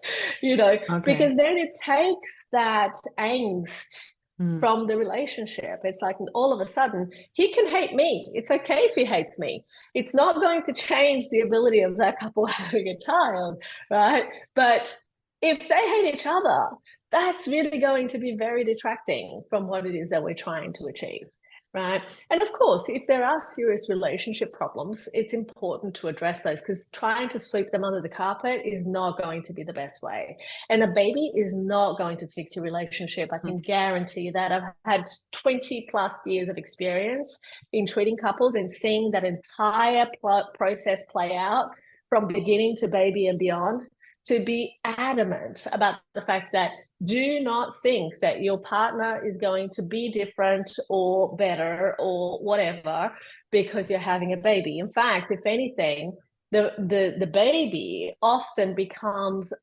Okay. Because then it takes that angst Mhm. from the relationship. It's like all of a sudden, he can hate me. It's okay if he hates me. It's not going to change the ability of that couple having a child, right? But if they hate each other, that's really going to be very detracting from what it is that we're trying to achieve. Right. And of course, if there are serious relationship problems, it's important to address those, because trying to sweep them under the carpet is not going to be the best way. And a baby is not going to fix your relationship. I can guarantee you that. I've had 20 plus years of experience in treating couples and seeing that entire process play out from beginning to baby and beyond, to be adamant about the fact that do not think that your partner is going to be different or better or whatever because you're having a baby. In fact, if anything, the baby often becomes,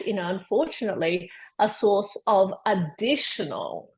unfortunately, a source of additional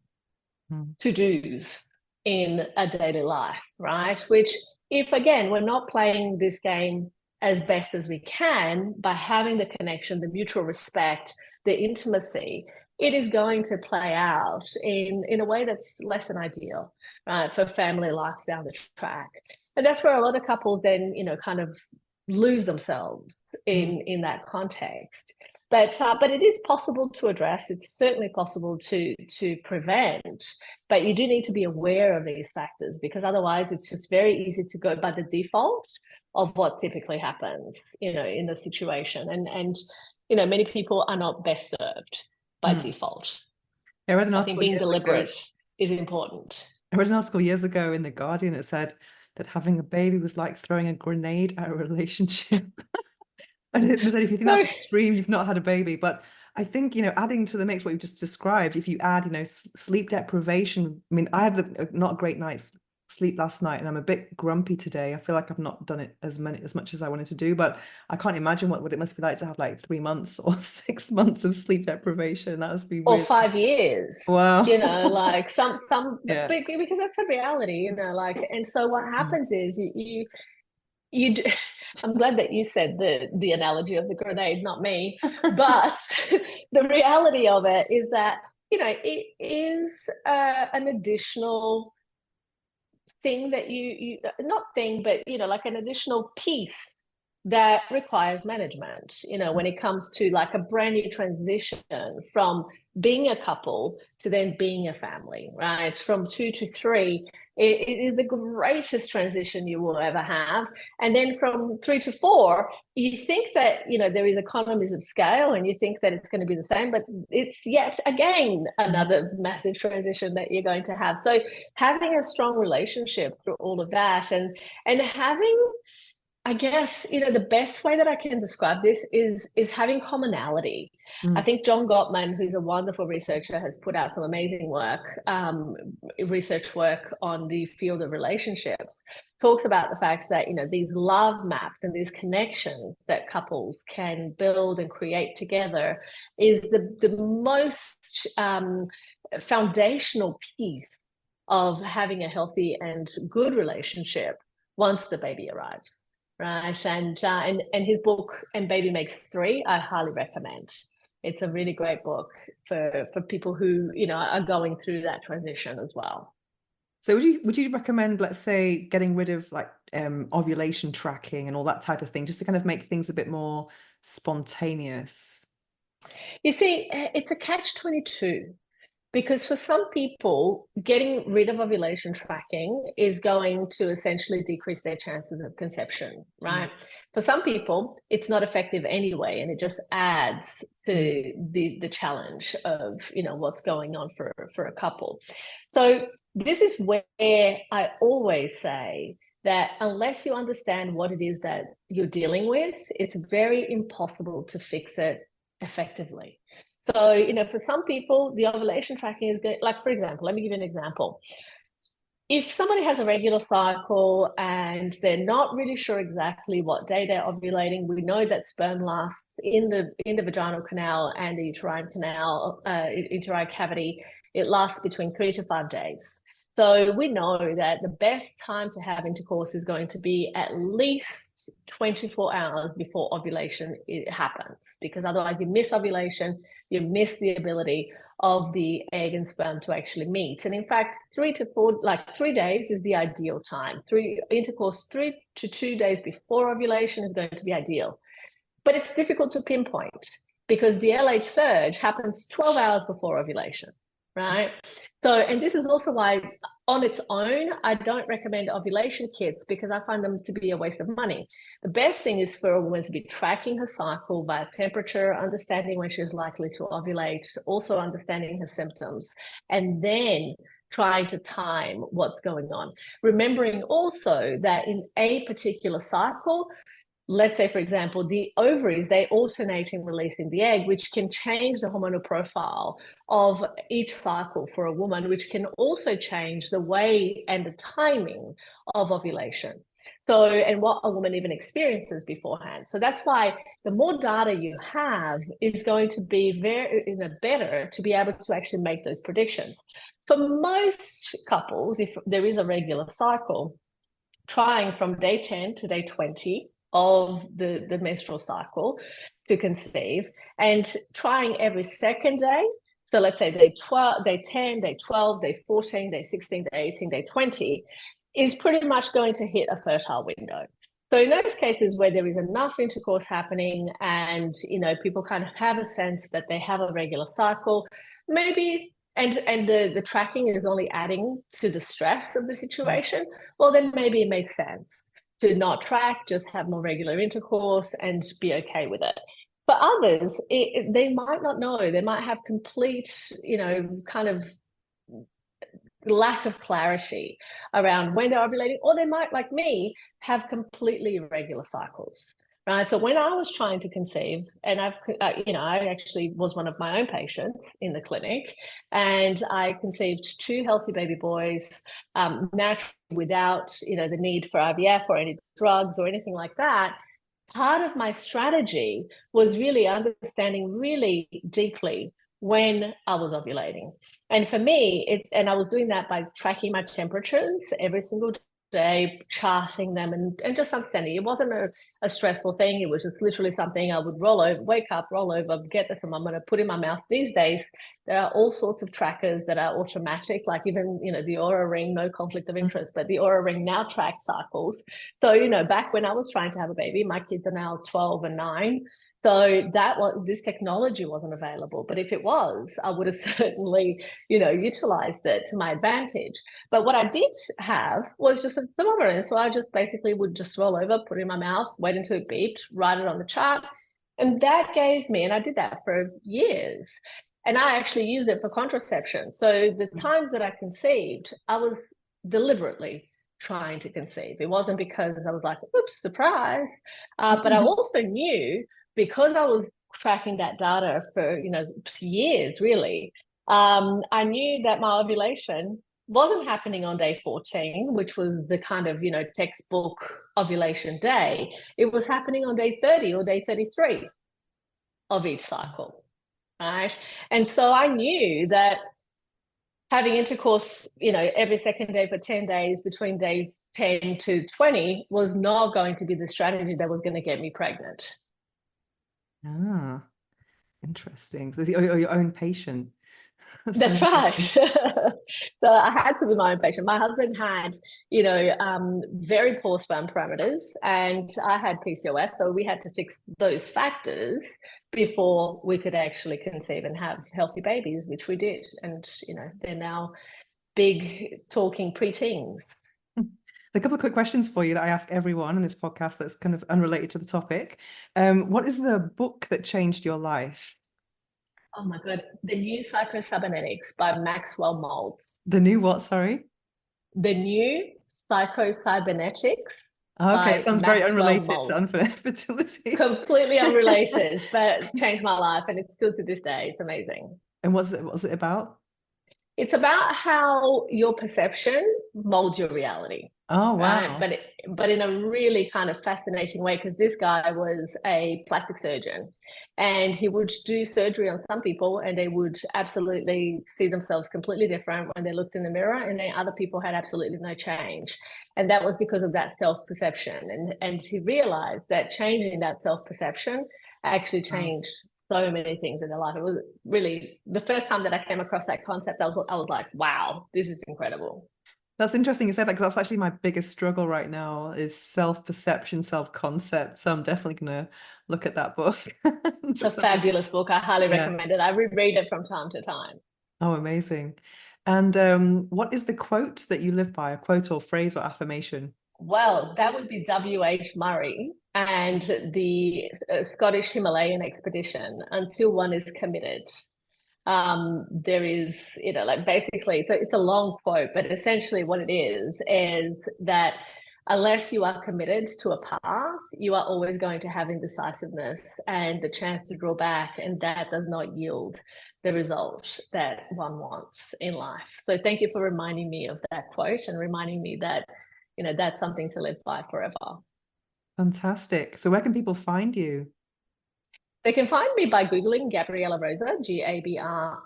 Mm. to-dos in a daily life, right? Which, if again, we're not playing this game as best as we can by having the connection, the mutual respect, the intimacy, it is going to play out in a way that's less than ideal, right, for family life down the track. And that's where a lot of couples then, kind of lose themselves Mm. in that context. But it is possible to address. It's certainly possible to prevent. But you do need to be aware of these factors, because otherwise it's just very easy to go by the default of what typically happens, in the situation. And many people are not best served by Mm. default. I read an I think article being years ago. deliberate is important. I read an article years ago in The Guardian that said that having a baby was like throwing a grenade at a relationship. And it said if you think that's No, extreme, you've not had a baby. But I think, adding to the mix what you've just described, if you add, sleep deprivation. I mean, I had not a great night's sleep last night, and I'm a bit grumpy today. I feel like I've not done it as much as I wanted to do, but I can't imagine what it must be like to have like 3 months or 6 months of sleep deprivation. That must be or really, 5 years, wow. like some Yeah. because that's a reality, like. And so what Mm. happens is you do, I'm glad that you said the analogy of the grenade, not me. But the reality of it is that, it is an additional thing that you not thing, but like an additional piece that requires management, when it comes to like a brand new transition from being a couple to then being a family, right? From two to three, it is the greatest transition you will ever have. And then from three to four, you think that, there is economies of scale and you think that it's going to be the same, but it's yet again another massive transition that you're going to have. So having a strong relationship through all of that, and having, I guess, the best way that I can describe this is having commonality. I Mm. think John Gottman, who's a wonderful researcher, has put out some amazing work, research work on the field of relationships, talks about the fact that, these love maps and these connections that couples can build and create together is the most foundational piece of having a healthy and good relationship once the baby arrives, right? And his book "And Baby Makes Three" I highly recommend. It's a really great book for people who are going through that transition as well. So would you recommend, let's say, getting rid of like ovulation tracking and all that type of thing, just to kind of make things a bit more spontaneous? You see, it's a catch-22. Because for some people, getting rid of ovulation tracking is going to essentially decrease their chances of conception, Mm. right? For some people, it's not effective anyway, and it just adds to Mm. the challenge of what's going on for a couple. So this is where I always say that unless you understand what it is that you're dealing with, it's very impossible to fix it effectively. So, for some people, the ovulation tracking is good. Like, for example, let me give you an example. If somebody has a regular cycle and they're not really sure exactly what day they're ovulating, we know that sperm lasts in the vaginal canal and the uterine canal, uterine cavity. It lasts between 3 to 5 days. So we know that the best time to have intercourse is going to be at least 24 hours before ovulation happens, because otherwise you miss ovulation, you miss the ability of the egg and sperm to actually meet. And in fact, 3 days is the ideal time. Intercourse 3 to 2 days before ovulation is going to be ideal. But it's difficult to pinpoint because the LH surge happens 12 hours before ovulation, right? So, and this is also why on its own, I don't recommend ovulation kits, because I find them to be a waste of money. The best thing is for a woman to be tracking her cycle by temperature, understanding when she's likely to ovulate, also understanding her symptoms, and then trying to time what's going on. Remembering also that in a particular cycle, let's say, for example, the ovaries, they alternate in releasing the egg, which can change the hormonal profile of each cycle for a woman, which can also change the way and the timing of ovulation So, and what a woman even experiences beforehand. So that's why the more data you have is going to be better to be able to actually make those predictions. For most couples, if there is a regular cycle, trying from day 10 to day 20 of the menstrual cycle to conceive, and trying every second day. So let's say day 12, day 10, day 12, day 14, day 16, day 18, day 20 is pretty much going to hit a fertile window. So in those cases where there is enough intercourse happening and, you know, people kind of have a sense that they have a regular cycle, maybe, and the tracking is only adding to the stress of the situation, well, then maybe it makes sense to not track, just have more regular intercourse and be okay with it. For others, they might not know. They might have complete, you know, kind of lack of clarity around when they're ovulating, or they might, like me, have completely irregular cycles. Right. So when I was trying to conceive, and I actually was one of my own patients in the clinic, and I conceived two healthy baby boys, naturally, without, you know, the need for IVF or any drugs or anything like that. Part of my strategy was really understanding really deeply when I was ovulating. And for me, and I was doing that by tracking my temperatures every single day, charting them, and just understanding it wasn't a stressful thing. It was just literally something I would roll over, wake up, roll over, get the thermometer, put in my mouth. These days, there are all sorts of trackers that are automatic, like even, you know, the Aura Ring, no conflict of interest, but the Aura Ring now tracks cycles. So, you know, back when I was trying to have a baby, my kids are now 12 and 9. So this technology wasn't available, but if it was, I would have certainly, you know, utilized it to my advantage. But what I did have was just a thermometer, and so I just basically would just roll over, put it in my mouth, wait until it beeped, write it on the chart, and that gave me, and I did that for years, and I actually used it for contraception. So the times that I conceived, I was deliberately trying to conceive. It wasn't because I was like, oops, surprise, but I also knew, because I was tracking that data for, you know, years really, I knew that my ovulation wasn't happening on day 14, which was the kind of, you know, textbook ovulation day. It was happening on day 30 or day 33 of each cycle, right? And so I knew that having intercourse, you know, every second day for 10 days between day 10 to 20 was not going to be the strategy that was going to get me pregnant. Ah, interesting. So you're your own patient. That's So right. So I had to be my own patient. My husband had, you know, very poor sperm parameters, and I had PCOS. So we had to fix those factors before we could actually conceive and have healthy babies, which we did. And, you know, they're now big talking preteens. a couple of quick questions for you that I ask everyone in this podcast that's kind of unrelated to the topic. What is the book that changed your life? Oh my God. The New Psychocybernetics by Maxwell Maltz. The new what, sorry? The New Psychocybernetics Oh, okay, it by sounds very Maxwell unrelated to Maltz. infertility. Completely unrelated, but changed my life, and it's still to this day. It's amazing. And what's it about? It's about how your perception molds your reality, Oh, right? wow. But in a really kind of fascinating way, because this guy was a plastic surgeon, and he would do surgery on some people, and they would absolutely see themselves completely different when they looked in the mirror, and then other people had absolutely no change, and that was because of that self-perception. And he realized that changing that self-perception actually Wow. changed so many things in their life. It was really the first time that I came across that concept. I was like, wow, this is incredible. That's interesting you said that, because that's actually my biggest struggle right now is self-perception, self-concept. So I'm definitely going to look at that book. It's a fabulous book. I highly Yeah. recommend it. I reread it from time to time. Oh, amazing. And what is the quote that you live by, a quote or phrase or affirmation? Well, that would be W.H. Murray and the Scottish Himalayan expedition. Until one is committed, there is, you know, like basically, it's a long quote, but essentially what it is that unless you are committed to a path, you are always going to have indecisiveness and the chance to draw back, and that does not yield the result that one wants in life. So thank you for reminding me of that quote and reminding me that, that's something to live by forever. Fantastic. So where can people find you? They can find me by Googling Gabriela Rosa, Gabriela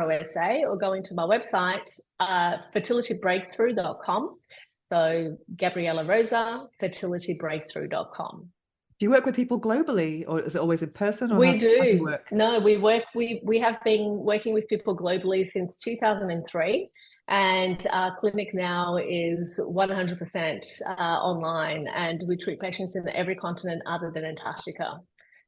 Rosa, or going to my website, fertilitybreakthrough.com. So Gabriela Rosa, fertilitybreakthrough.com. Do you work with people globally, or is it always in person, or We how do you do. work? No, we have been working with people globally since 2003, and our clinic now is 100% online, and we treat patients in every continent other than Antarctica.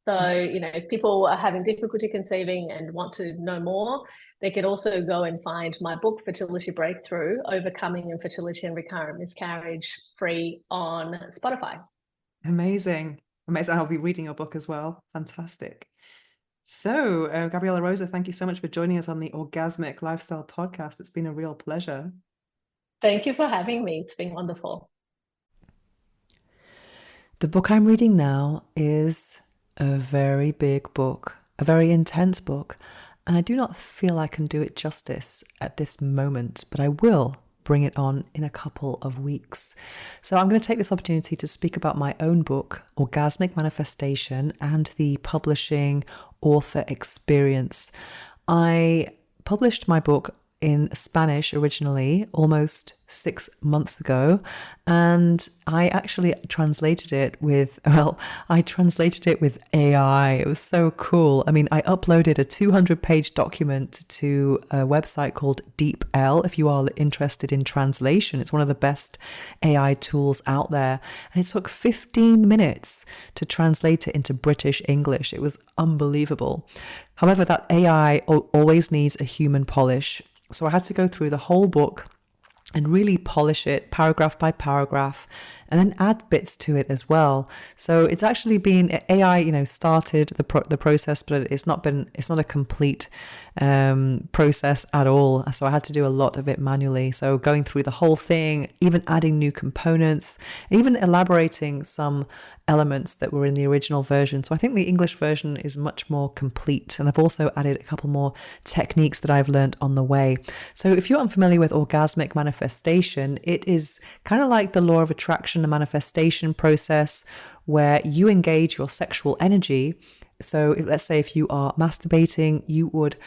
So, if people are having difficulty conceiving and want to know more, they can also go and find my book, Fertility Breakthrough, Overcoming Infertility and Recurrent Miscarriage, free on Spotify. Amazing. Amazing. I'll be reading your book as well. Fantastic. So, Gabriela Rosa, thank you so much for joining us on the Orgasmic Lifestyle Podcast. It's been a real pleasure. Thank you for having me. It's been wonderful. The book I'm reading now is a very big book, a very intense book, and I do not feel I can do it justice at this moment, but I will bring it on in a couple of weeks. So I'm going to take this opportunity to speak about my own book, Orgasmic Manifestation, and the publishing author experience. I published my book in Spanish originally almost 6 months ago, and I actually translated it with AI. It was so cool. I mean, I uploaded a 200-page document to a website called DeepL. If you are interested in translation, it's one of the best AI tools out there, and it took 15 minutes to translate it into British English. It was unbelievable. However, that AI always needs a human polish. So I had to go through the whole book and really polish it paragraph by paragraph, and then add bits to it as well. So it's actually been AI, started the process, but it's not a complete process at all. So I had to do a lot of it manually. So going through the whole thing, even adding new components, even elaborating some elements that were in the original version. So I think the English version is much more complete. And I've also added a couple more techniques that I've learned on the way. So if you're unfamiliar with orgasmic manifestation, it is kind of like the law of attraction, the manifestation process, where you engage your sexual energy. So let's say if you are masturbating, you would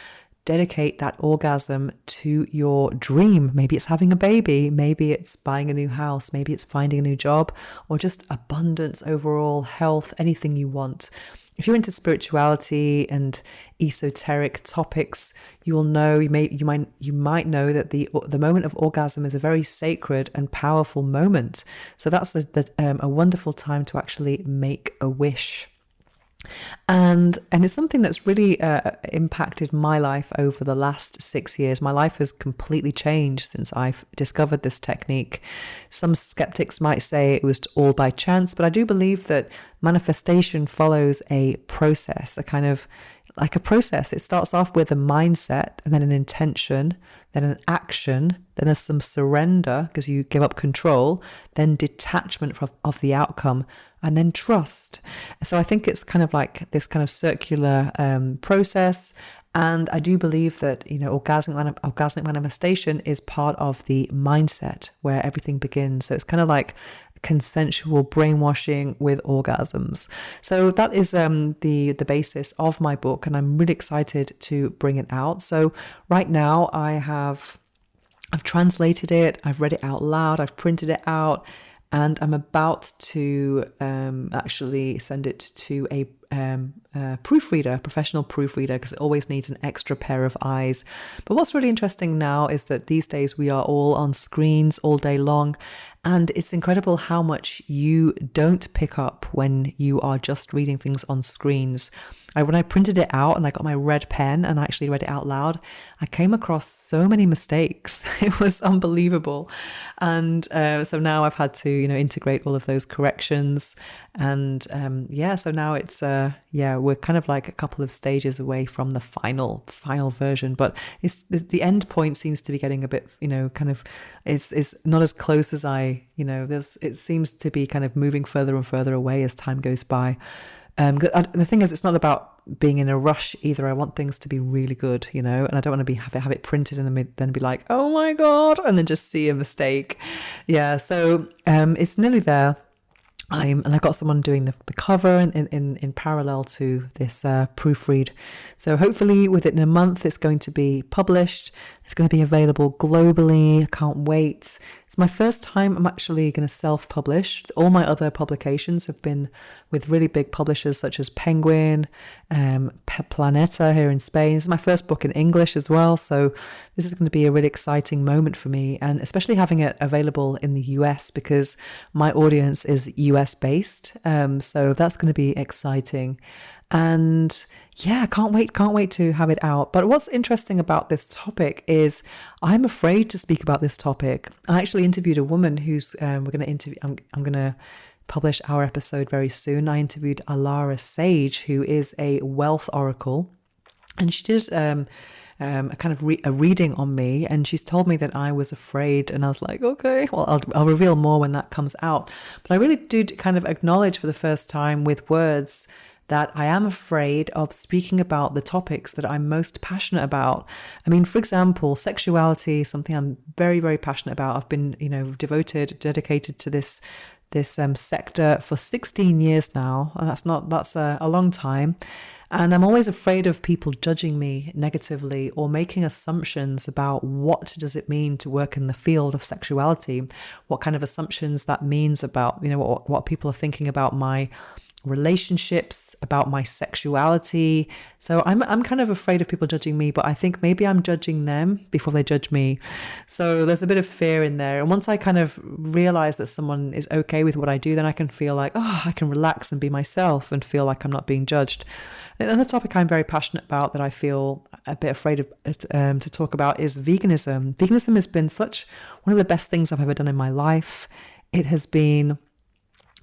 dedicate that orgasm to your dream. Maybe it's having a baby, maybe it's buying a new house, maybe it's finding a new job, or just abundance, overall health, anything you want. If you're into spirituality and esoteric topics, you will know, you might know that the moment of orgasm is a very sacred and powerful moment. So that's a wonderful time to actually make a wish. And it's something that's really impacted my life over the last 6 years. My life has completely changed since I've discovered this technique. Some skeptics might say it was all by chance, but I do believe that manifestation follows a process, a kind of like a process. It starts off with a mindset, and then an intention, then an action, then there's some surrender because you give up control, then detachment of the outcome, and then trust. So I think it's kind of like this kind of circular process. And I do believe that, orgasmic manifestation is part of the mindset where everything begins. So it's kind of like consensual brainwashing with orgasms. So that is the basis of my book, and I'm really excited to bring it out. So right now I've translated it, I've read it out loud, I've printed it out, and I'm about to actually send it to a proofreader, professional proofreader, because it always needs an extra pair of eyes. But what's really interesting now is that these days we are all on screens all day long, and it's incredible how much you don't pick up when you are just reading things on screens. When I printed it out and I got my red pen and I actually read it out loud, I came across so many mistakes. It was unbelievable. And so now I've had to, integrate all of those corrections. And so now it's, we're kind of like a couple of stages away from the final version. But it's the end point seems to be getting a bit, it's not as close as it seems to be kind of moving further and further away as time goes by. The thing is, it's not about being in a rush either. I want things to be really good, and I don't want to have it printed and then be like, oh my God, and then just see a mistake. Yeah, so it's nearly there. And I've got someone doing the cover in parallel to this proofread. So hopefully within a month it's going to be published. It's going to be available globally. I can't wait. It's my first time I'm actually going to self-publish. All my other publications have been with really big publishers such as Penguin, Planeta here in Spain. This is my first book in English as well. So this is going to be a really exciting moment for me, and especially having it available in the US because my audience is US based. So that's going to be exciting. And yeah, can't wait to have it out. But what's interesting about this topic is I'm afraid to speak about this topic. I actually interviewed a woman who's we're going to interview. I'm going to publish our episode very soon. I interviewed Alara Sage, who is a wealth oracle, and she did a kind of a reading on me, and she's told me that I was afraid, and I was like, okay, well, I'll reveal more when that comes out. But I really did kind of acknowledge for the first time with words that I am afraid of speaking about the topics that I'm most passionate about. I mean, for example, sexuality, something I'm very, very passionate about. I've been, dedicated to this sector for 16 years now. That's a long time. And I'm always afraid of people judging me negatively or making assumptions about what does it mean to work in the field of sexuality, what kind of assumptions that means about, what people are thinking about my relationships, about my sexuality. So I'm kind of afraid of people judging me, but I think maybe I'm judging them before they judge me. So there's a bit of fear in there. And once I kind of realize that someone is okay with what I do, then I can feel like, I can relax and be myself and feel like I'm not being judged. Another topic I'm very passionate about that I feel a bit afraid of to talk about is veganism. Veganism has been one of the best things I've ever done in my life.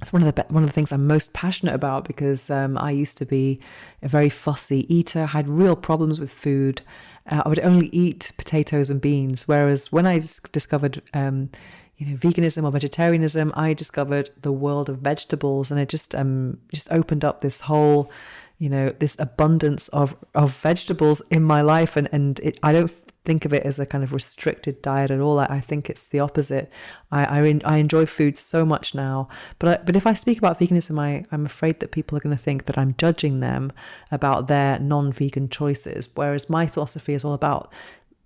It's one of the things I'm most passionate about because I used to be a very fussy eater, had real problems with food. I would only eat potatoes and beans, whereas when I discovered veganism or vegetarianism, I discovered the world of vegetables, and it just opened up this whole, this abundance of vegetables in my life, and I don't think of it as a kind of restricted diet at all. I think it's the opposite. I enjoy food so much now, but if I speak about veganism, I'm afraid that people are going to think that I'm judging them about their non-vegan choices, whereas my philosophy is all about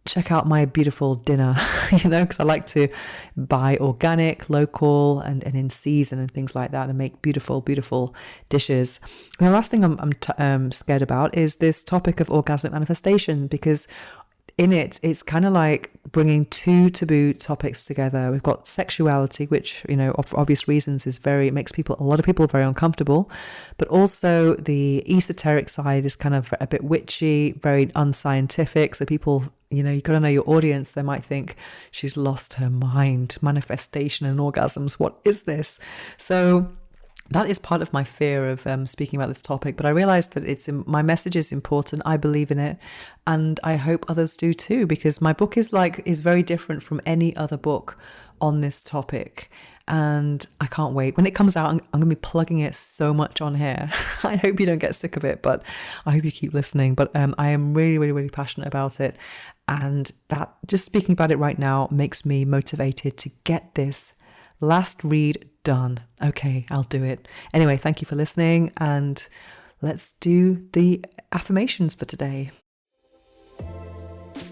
check out my beautiful dinner, because I like to buy organic, local, and in season and things like that, and make beautiful, beautiful dishes. And the last thing I'm scared about is this topic of orgasmic manifestation, because in it's kind of like bringing two taboo topics together. We've got sexuality, which, for obvious reasons makes a lot of people very uncomfortable, but also the esoteric side is kind of a bit witchy, very unscientific. So people, you got to know your audience. They might think she's lost her mind, manifestation and orgasms. What is this? So that is part of my fear of speaking about this topic, but I realized that my message is important. I believe in it, and I hope others do too, because my book is very different from any other book on this topic, and I can't wait. When it comes out, I'm going to be plugging it so much on here. I hope you don't get sick of it, but I hope you keep listening. But I am really, really, really passionate about it, and that just speaking about it right now makes me motivated to get this last read done. Okay, I'll do it. Anyway, thank you for listening, and let's do the affirmations for today.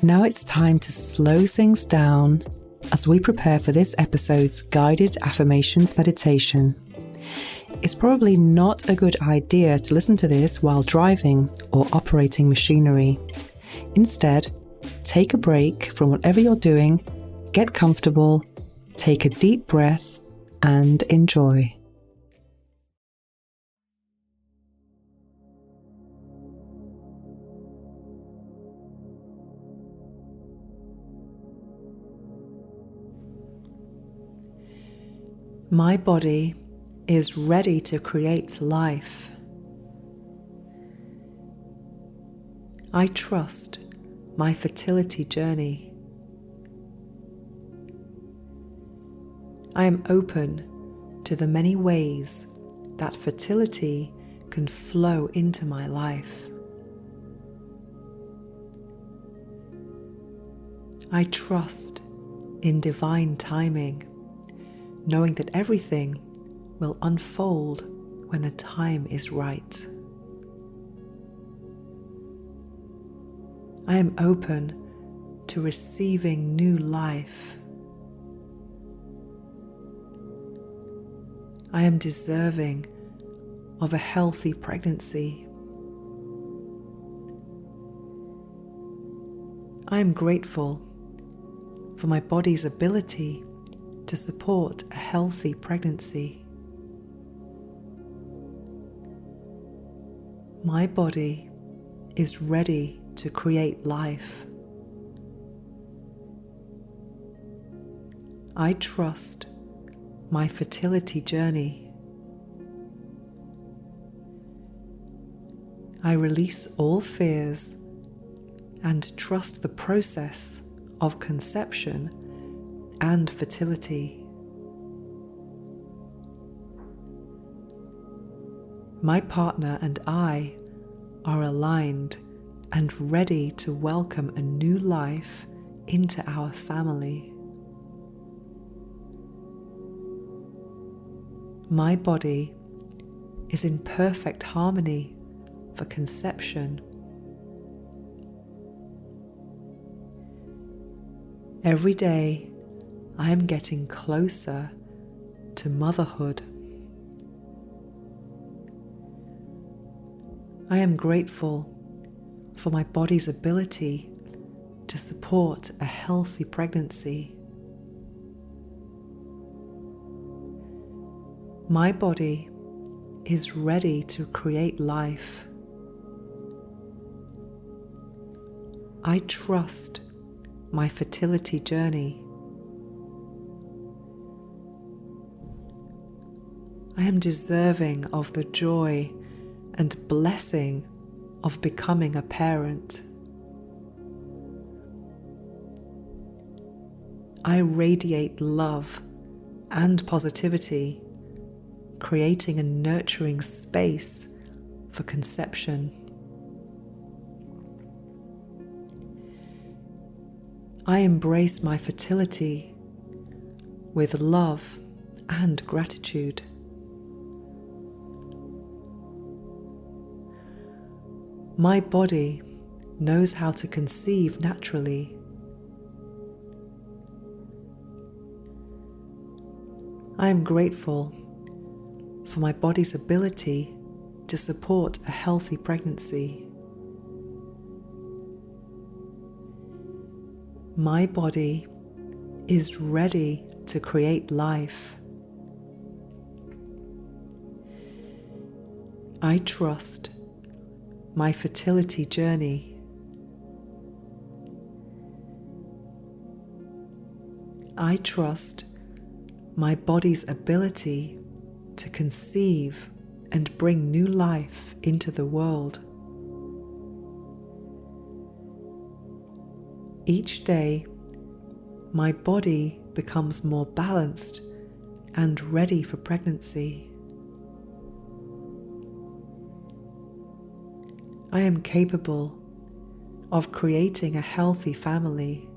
Now it's time to slow things down as we prepare for this episode's guided affirmations meditation. It's probably not a good idea to listen to this while driving or operating machinery. Instead, take a break from whatever you're doing, get comfortable, take a deep breath, and enjoy. My body is ready to create life. I trust my fertility journey. I am open to the many ways that fertility can flow into my life. I trust in divine timing, knowing that everything will unfold when the time is right. I am open to receiving new life. I am deserving of a healthy pregnancy. I am grateful for my body's ability to support a healthy pregnancy. My body is ready to create life. I trust my fertility journey. I release all fears and trust the process of conception and fertility. My partner and I are aligned and ready to welcome a new life into our family. My body is in perfect harmony for conception. Every day, I am getting closer to motherhood. I am grateful for my body's ability to support a healthy pregnancy. My body is ready to create life. I trust my fertility journey. I am deserving of the joy and blessing of becoming a parent. I radiate love and positivity, creating a nurturing space for conception. I embrace my fertility with love and gratitude. My body knows how to conceive naturally. I am grateful for my body's ability to support a healthy pregnancy. My body is ready to create life. I trust my fertility journey. I trust my body's ability to conceive and bring new life into the world. Each day, my body becomes more balanced and ready for pregnancy. I am capable of creating a healthy family.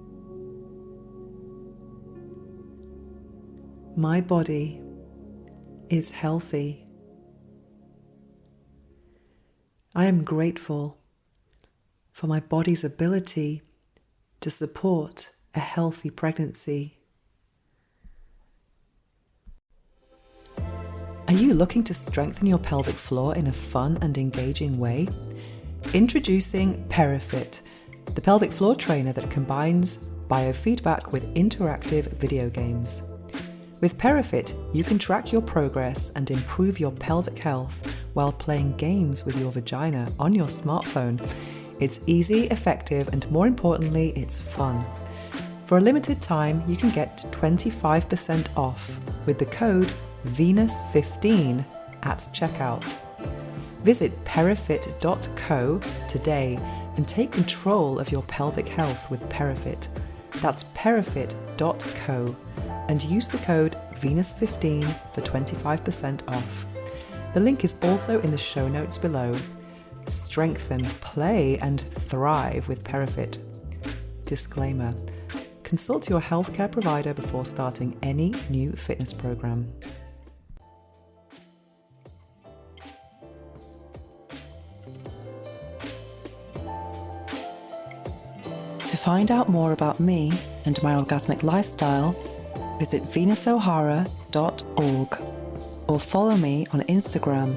My body is healthy. I am grateful for my body's ability to support a healthy pregnancy. Are you looking to strengthen your pelvic floor in a fun and engaging way? Introducing PeriFit, the pelvic floor trainer that combines biofeedback with interactive video games. With PeriFit, you can track your progress and improve your pelvic health while playing games with your vagina on your smartphone. It's easy, effective, and more importantly, it's fun. For a limited time, you can get 25% off with the code Venus15 at checkout. Visit perifit.co today and take control of your pelvic health with PeriFit. That's perifit.co and use the code Venus15 for 25% off. The link is also in the show notes below. Strengthen, play, and thrive with Perifit. Disclaimer: consult your healthcare provider before starting any new fitness program. To find out more about me and my orgasmic lifestyle, visit venusohara.org or follow me on Instagram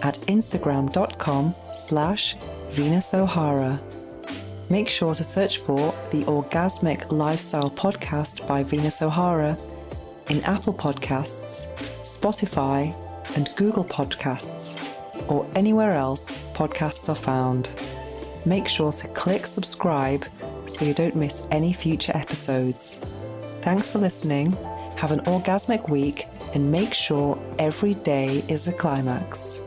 at instagram.com/venusohara. Make sure to search for the Orgasmic Lifestyle Podcast by Venus O'Hara in Apple Podcasts, Spotify, and Google Podcasts, or anywhere else podcasts are found. Make sure to click subscribe so you don't miss any future episodes. Thanks for listening, have an orgasmic week, and make sure every day is a climax.